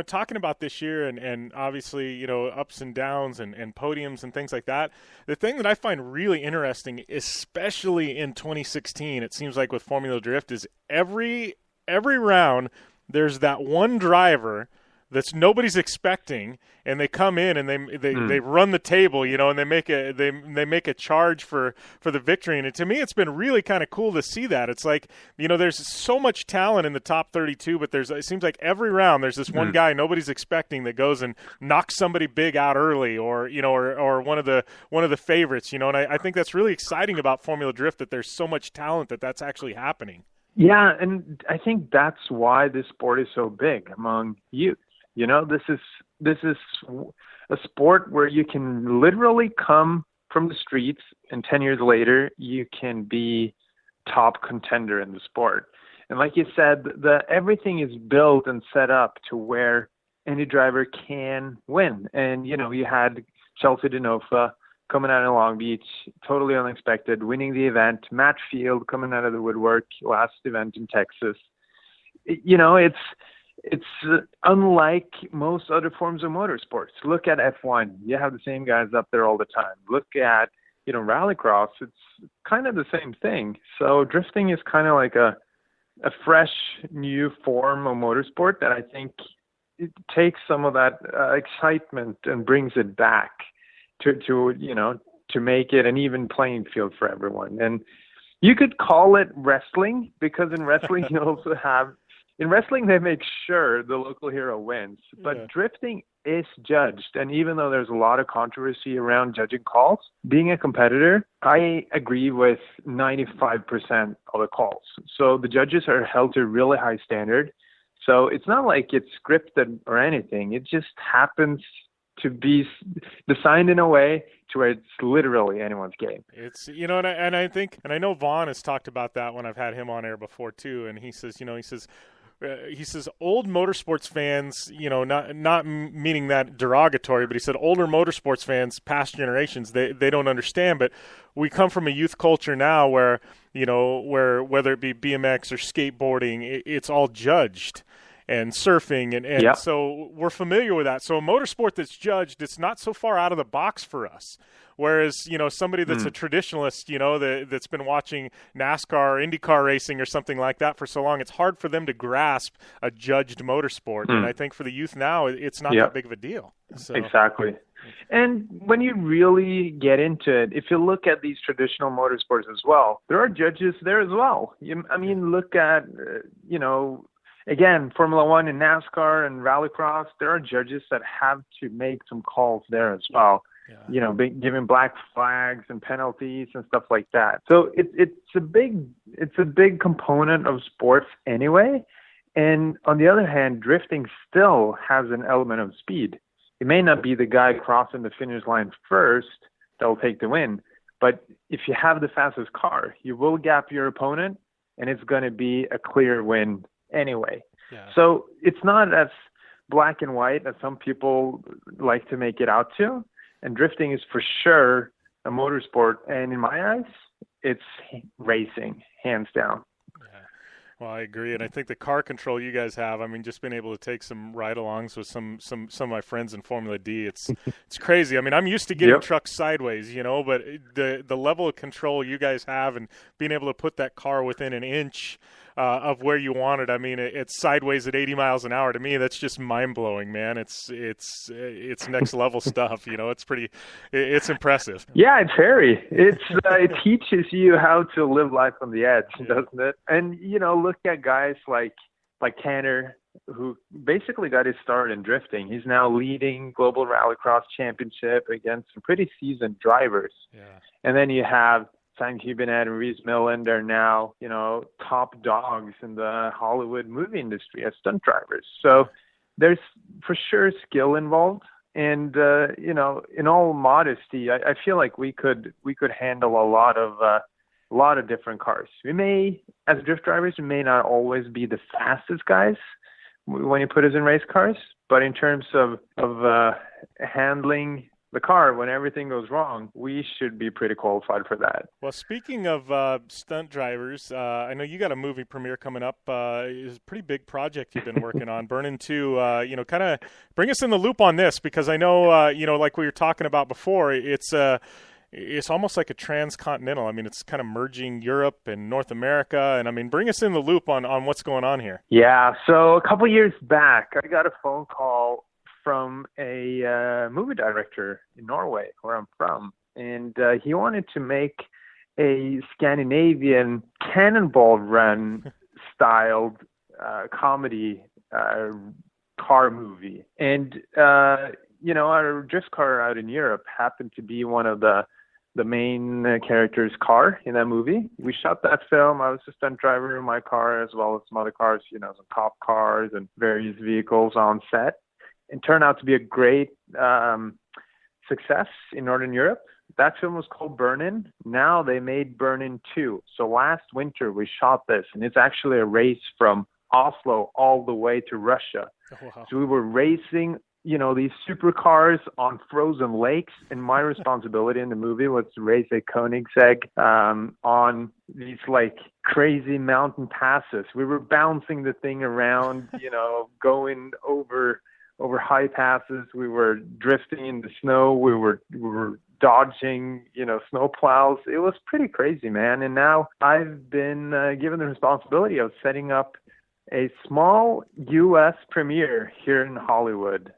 talking about this year and obviously, ups and downs and podiums and things like that, the thing that I find really interesting, especially in 2016, it seems like with Formula Drift, is every round there's that one driver that's nobody's expecting, and they come in and they run the table, and they make a charge for the victory. And to me, it's been really kind of cool to see that. It's like, there's so much talent in the top 32, but it seems like every round there's this one guy nobody's expecting that goes and knocks somebody big out early, or one of the favorites, And I think that's really exciting about Formula Drift, that there's so much talent that's actually happening. Yeah, and I think that's why this sport is so big among youth. This is a sport where you can literally come from the streets, and 10 years later, you can be top contender in the sport. And like you said, everything is built and set up to where any driver can win. And, you know, you had Chelsea Denofa coming out of Long Beach, totally unexpected, winning the event. Matt Field coming out of the woodwork, last event in Texas. You know, it's unlike most other forms of motorsports. Look at F1. You have the same guys up there all the time. Look at, you know, rallycross. It's kind of the same thing. So drifting is kind of like a fresh new form of motorsport that I think it takes some of that excitement and brings it back to you know, to make it an even playing field for everyone. And you could call it wrestling, because in wrestling you also have, in wrestling they make sure the local hero wins, but drifting is judged. And even though there's a lot of controversy around judging calls, being a competitor, I agree with 95% of the calls. So the judges are held to a really high standard. So it's not like it's scripted or anything. It just happens to be designed in a way to where it's literally anyone's game. It's, you know, and I think, and I know Vaughn has talked about that when I've had him on air before too. And he says, you know, he says old motorsports fans, you know, not meaning that derogatory, but he said older motorsports fans, past generations, they don't understand. But we come from a youth culture now where, you know, where whether it be BMX or skateboarding, it's all judged. And surfing, and so we're familiar with that. So a motorsport that's judged, it's not so far out of the box for us. Whereas, you know, somebody that's a traditionalist, you know, that's been watching NASCAR or IndyCar racing or something like that for so long, it's hard for them to grasp a judged motorsport. And I think for the youth now, it's not that big of a deal. So. Exactly. And when you really get into it, if you look at these traditional motorsports as well, there are judges there as well. I mean, look at, you know, again, Formula One and NASCAR and Rallycross, there are judges that have to make some calls there as well. Yeah. You know, giving black flags and penalties and stuff like that. So it's a big component of sports anyway. And on the other hand, drifting still has an element of speed. It may not be the guy crossing the finish line first that will take the win, but if you have the fastest car, you will gap your opponent, and it's going to be a clear win anyway. So it's not as black and white as some people like to make it out to. And drifting is for sure a motorsport. And in my eyes, it's racing, hands down. Well, I agree, and I think the car control you guys have, I mean, just being able to take some ride-alongs with some of my friends in Formula D, it's crazy. I mean, I'm used to getting trucks sideways, you know, but the level of control you guys have and being able to put that car within an inch of where you want it, I mean, it's sideways at 80 miles an hour. To me, that's just mind-blowing, man. It's next-level stuff, you know. It's impressive. Yeah, it's hairy. It teaches you how to live life on the edge, doesn't it? And, you know, look at guys like Tanner, who basically got his start in drifting. He's now leading Global Rallycross Championship against some pretty seasoned drivers. Yeah. And then you have Sam Cubanet and Reese Milland are now, you know, top dogs in the Hollywood movie industry as stunt drivers. So there's for sure skill involved. And, you know, in all modesty, I feel like we could handle a lot of different cars. We may, as drift drivers, we may not always be the fastest guys when you put us in race cars, but in terms of handling the car when everything goes wrong, we should be pretty qualified for that. Well, speaking of stunt drivers, I know you got a movie premiere coming up. It's a pretty big project you've been working on, Burnin' 2. You know, kind of bring us in the loop on this, because I know, you know, like we were talking about before, it's almost like a transcontinental. I mean, it's kind of merging Europe and North America. And, I mean, bring us in the loop on what's going on here. Yeah, so a couple years back, I got a phone call from a movie director in Norway, where I'm from. And he wanted to make a Scandinavian Cannonball Run styled comedy car movie. And, you know, our drift car out in Europe happened to be one of the main character's car in that movie. We shot that film. I was a stunt driver in my car, as well as some other cars, you know, some cop cars and various vehicles on set. It turned out to be a great success in Northern Europe. That film was called Burn-In. Now they made Burn-In 2. So last winter we shot this, and it's actually a race from Oslo all the way to Russia. Oh, wow. So we were racing, these supercars on frozen lakes, and my responsibility in the movie was to race a Koenigsegg on these crazy mountain passes. We were bouncing the thing around, going over high passes. We were drifting in the snow. We were dodging, snow plows. It was pretty crazy, man. And now I've been given the responsibility of setting up a small U.S. premiere here in Hollywood.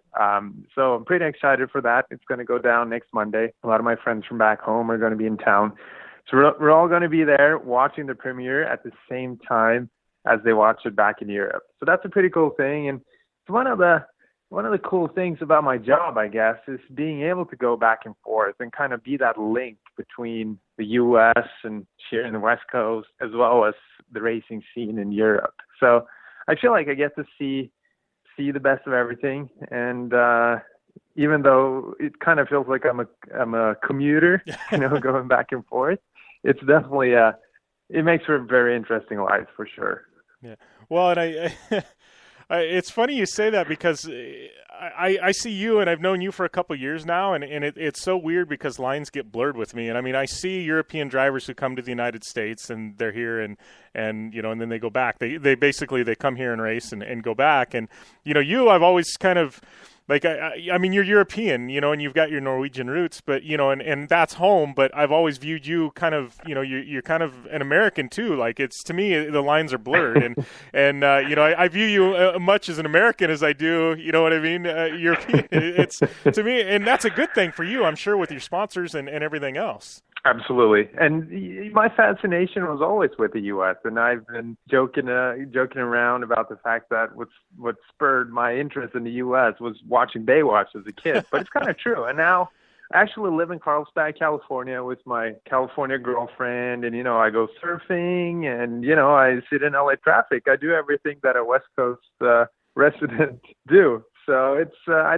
So I'm pretty excited for that. It's going to go down next Monday. A lot of my friends from back home are going to be in town. So we're all going to be there watching the premiere at the same time as they watch it back in Europe. So that's a pretty cool thing. And it's one of the cool things about my job, I guess, is being able to go back and forth and kind of be that link between the U.S. and here in the West Coast, as well as the racing scene in Europe. So I feel like I get to see the best of everything. And even though it kind of feels like I'm a commuter, going back and forth, it's definitely it makes for a very interesting life for sure. Yeah. Well, and I it's funny you say that, because I see you, and I've known you for a couple of years now, and it's so weird because lines get blurred with me. And I mean, I see European drivers who come to the United States and they're here and then they go back. They basically come here and race and go back. And I've always kind of, I mean, you're European, and you've got your Norwegian roots, but, and that's home, but I've always viewed you kind of, you're kind of an American too. Like, it's, to me, the lines are blurred, and I view you much as an American as I do, you know what I mean? European. It's, to me, and that's a good thing for you, I'm sure, with your sponsors and everything else. Absolutely. And my fascination was always with the U.S., and I've been joking around about the fact that what spurred my interest in the U.S. was watching Baywatch as a kid. But it's kind of true. And now I actually live in Carlsbad, California with my California girlfriend, and, I go surfing, and, I sit in LA traffic. I do everything that a West Coast resident do. So it's I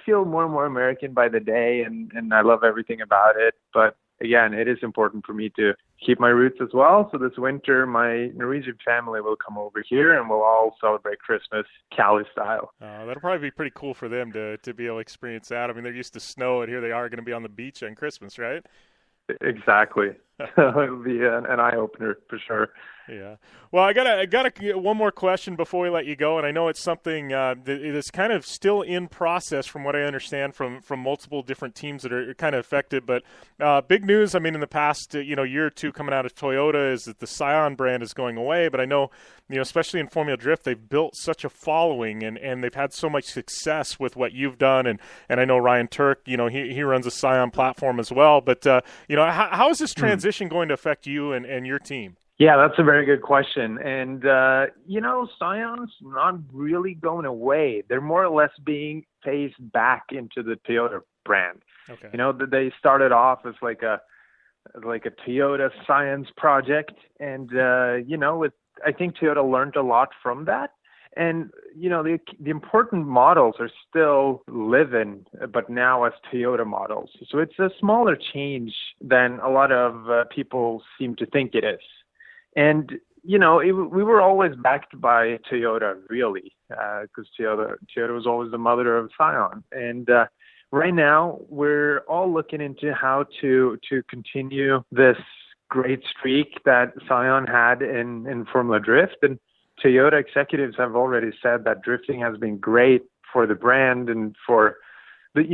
feel more and more American by the day, and I love everything about it. But again, it is important for me to keep my roots as well. So this winter, my Norwegian family will come over here, and we'll all celebrate Christmas Cali style. That'll probably be pretty cool for them to be able to experience that. I mean, they're used to snow, and here they are going to be on the beach on Christmas, right? Exactly. It'll be an eye-opener for sure. Yeah. Well, I gotta get one more question before we let you go, and I know it's something that is kind of still in process, from what I understand from multiple different teams that are kind of affected. But big news, I mean, in the past year or two coming out of Toyota is that the Scion brand is going away. But I know, especially in Formula Drift, they've built such a following, and they've had so much success with what you've done. And I know Ryan Turk, he runs a Scion platform as well. But how is this transition going to affect you and your team? Yeah, that's a very good question. And, Scion's not really going away. They're more or less being phased back into the Toyota brand. Okay. They started off as like a Toyota science project. And, I think Toyota learned a lot from that. And, the important models are still living, but now as Toyota models. So it's a smaller change than a lot of people seem to think it is. And, we were always backed by Toyota, really, because Toyota was always the mother of Scion. And right now, we're all looking into how to continue this great streak that Scion had in Formula Drift. And Toyota executives have already said that drifting has been great for the brand and for the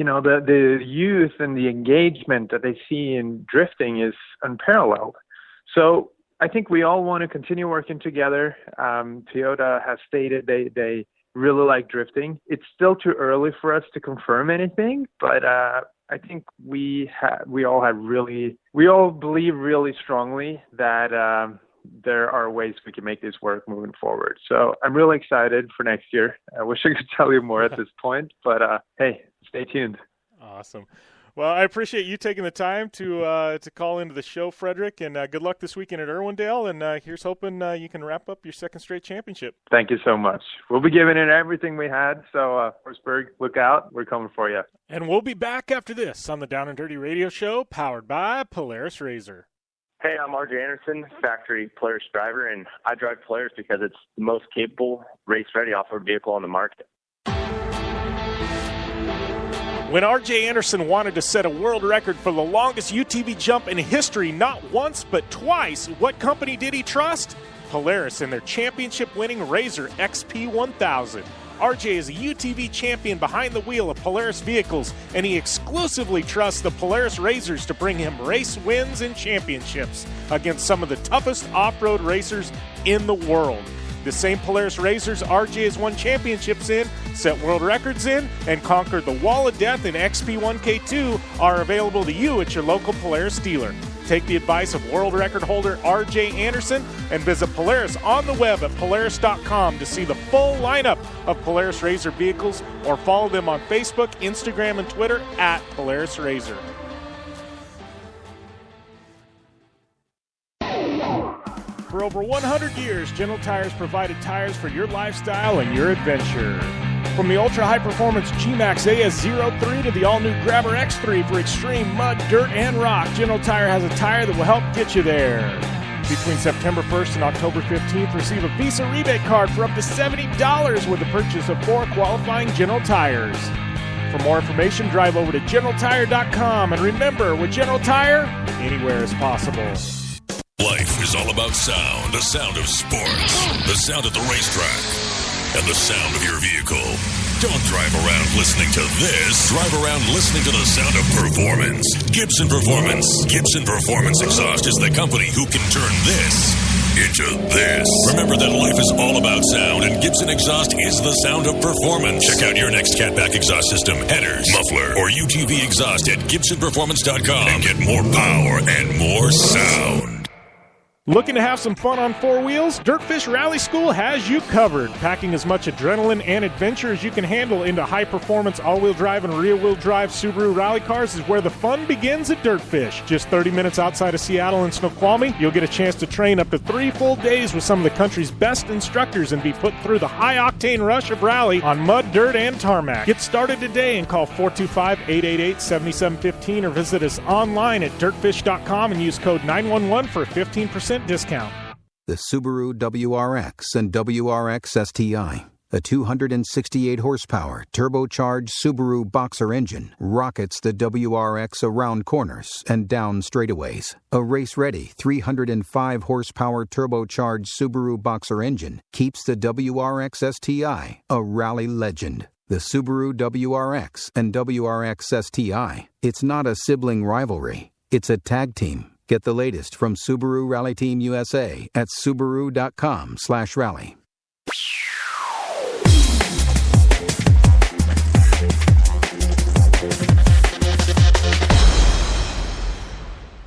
youth, and the engagement that they see in drifting is unparalleled. So I think we all want to continue working together. Toyota has stated they really like drifting. It's still too early for us to confirm anything, but I think we all believe really strongly that there are ways we can make this work moving forward. So I'm really excited for next year. I wish I could tell you more at this point, but hey, stay tuned. Awesome. Well, I appreciate you taking the time to call into the show, Fredric, and good luck this weekend at Irwindale, and here's hoping you can wrap up your second straight championship. Thank you so much. We'll be giving it everything we had, so Forsberg, look out. We're coming for you. And we'll be back after this on the Down and Dirty Radio Show, powered by Polaris Razor. Hey, I'm RJ Anderson, factory Polaris driver, and I drive Polaris because it's the most capable, race-ready off-road vehicle on the market. When R.J. Anderson wanted to set a world record for the longest UTV jump in history, not once but twice, what company did he trust? Polaris and their championship-winning Razor XP1000. R.J. is a UTV champion behind the wheel of Polaris vehicles, and he exclusively trusts the Polaris Razors to bring him race wins and championships against some of the toughest off-road racers in the world. The same Polaris Razors RJ has won championships in, set world records in, and conquered the Wall of Death in XP1K2 are available to you at your local Polaris dealer. Take the advice of world record holder RJ Anderson and visit Polaris on the web at Polaris.com to see the full lineup of Polaris Razor vehicles, or follow them on Facebook, Instagram, and Twitter at Polaris Razor. For over 100 years, General Tires provided tires for your lifestyle and your adventure. From the ultra-high-performance G-Max AS03 to the all-new Grabber X3 for extreme mud, dirt, and rock, General Tire has a tire that will help get you there. Between September 1st and October 15th, receive a Visa rebate card for up to $70 with the purchase of 4 qualifying General Tires. For more information, drive over to GeneralTire.com. And remember, with General Tire, anywhere is possible. Life is all about sound, the sound of sports, the sound at the racetrack, and the sound of your vehicle. Don't drive around listening to this. Drive around listening to the sound of performance. Gibson Performance. Gibson Performance Exhaust is the company who can turn this into this. Remember that life is all about sound, and Gibson Exhaust is the sound of performance. Check out your next catback exhaust system, headers, muffler, or UTV exhaust at GibsonPerformance.com and get more power and more sound. Looking to have some fun on four wheels? Dirtfish Rally School has you covered. Packing as much adrenaline and adventure as you can handle into high-performance all-wheel drive and rear-wheel drive Subaru rally cars is where the fun begins at Dirtfish. Just 30 minutes outside of Seattle and Snoqualmie, you'll get a chance to train up to 3 full days with some of the country's best instructors and be put through the high-octane rush of rally on mud, dirt, and tarmac. Get started today and call 425-888-7715 or visit us online at dirtfish.com and use code 911 for a 15% discount. The Subaru WRX and WRX STI, a 268 horsepower turbocharged Subaru Boxer engine, rockets the WRX around corners and down straightaways. A race-ready 305 horsepower turbocharged Subaru Boxer engine keeps the WRX STI a rally legend. The Subaru WRX and WRX STI, it's not a sibling rivalry, it's a tag team. Get the latest from Subaru Rally Team USA at Subaru.com/rally.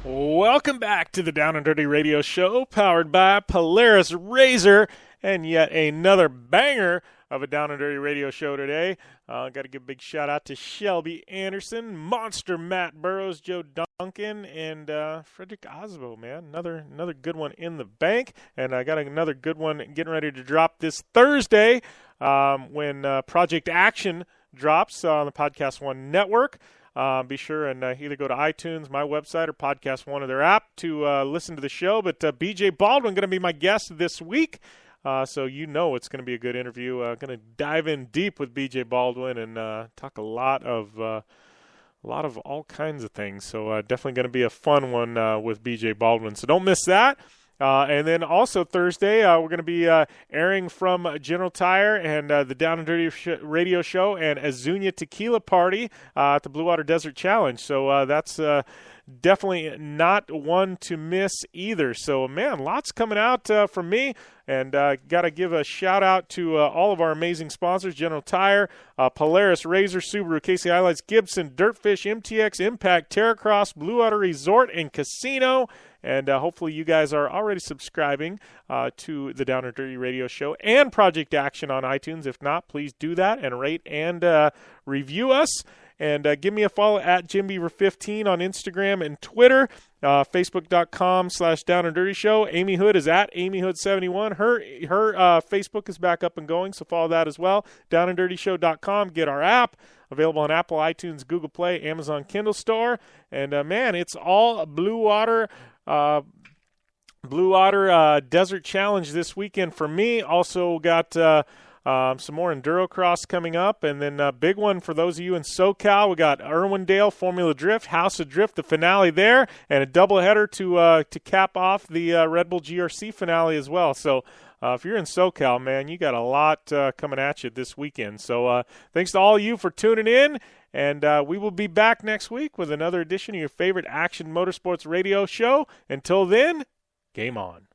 Welcome back to the Down and Dirty Radio Show, powered by Polaris Razor, and yet another banger of a Down and Dirty Radio Show today. Got to give a big shout out to Shelby Anderson, Monster Matt Burroughs, Joe Duncan, and Fredric Aasbo, man. Another good one in the bank. And I got another good one getting ready to drop this Thursday when Project Action drops on the Podcast One Network. Be sure and either go to iTunes, my website, or Podcast One of their app to listen to the show. But B.J. Baldwin going to be my guest this week. So you know it's going to be a good interview. Going to dive in deep with B.J. Baldwin and talk a lot of all kinds of things. So definitely going to be a fun one with B.J. Baldwin. So don't miss that. And then also Thursday, we're going to be airing from General Tire and the Down and Dirty Radio Show and Azuñia Tequila Party at the Blue Water Desert Challenge. So that's definitely not one to miss either. So, man, lots coming out from me. And got to give a shout-out to all of our amazing sponsors, General Tire, Polaris, Razor, Subaru, Casey Highlights, Gibson, Dirtfish, MTX, Impact, Terracross, Blue Water Resort and Casino. And hopefully you guys are already subscribing to the Down and Dirty Radio Show and Project Action on iTunes. If not, please do that and rate and review us. And give me a follow at JimBeaver15 on Instagram and Twitter. Facebook.com/Down and Dirty Show. Amy Hood is at AmyHood71. Her Facebook is back up and going, so follow that as well. DownandDirtyShow.com. Get our app. Available on Apple, iTunes, Google Play, Amazon Kindle Store. And, man, it's all Blue Water Desert Challenge this weekend for me. Also got some more Endurocross coming up. And then a big one for those of you in SoCal. We got Irwindale Formula Drift, House of Drift, the finale there, and a doubleheader to cap off the Red Bull GRC finale as well. So if you're in SoCal, man, you got a lot coming at you this weekend. So thanks to all of you for tuning in, and we will be back next week with another edition of your favorite action motorsports radio show. Until then, game on.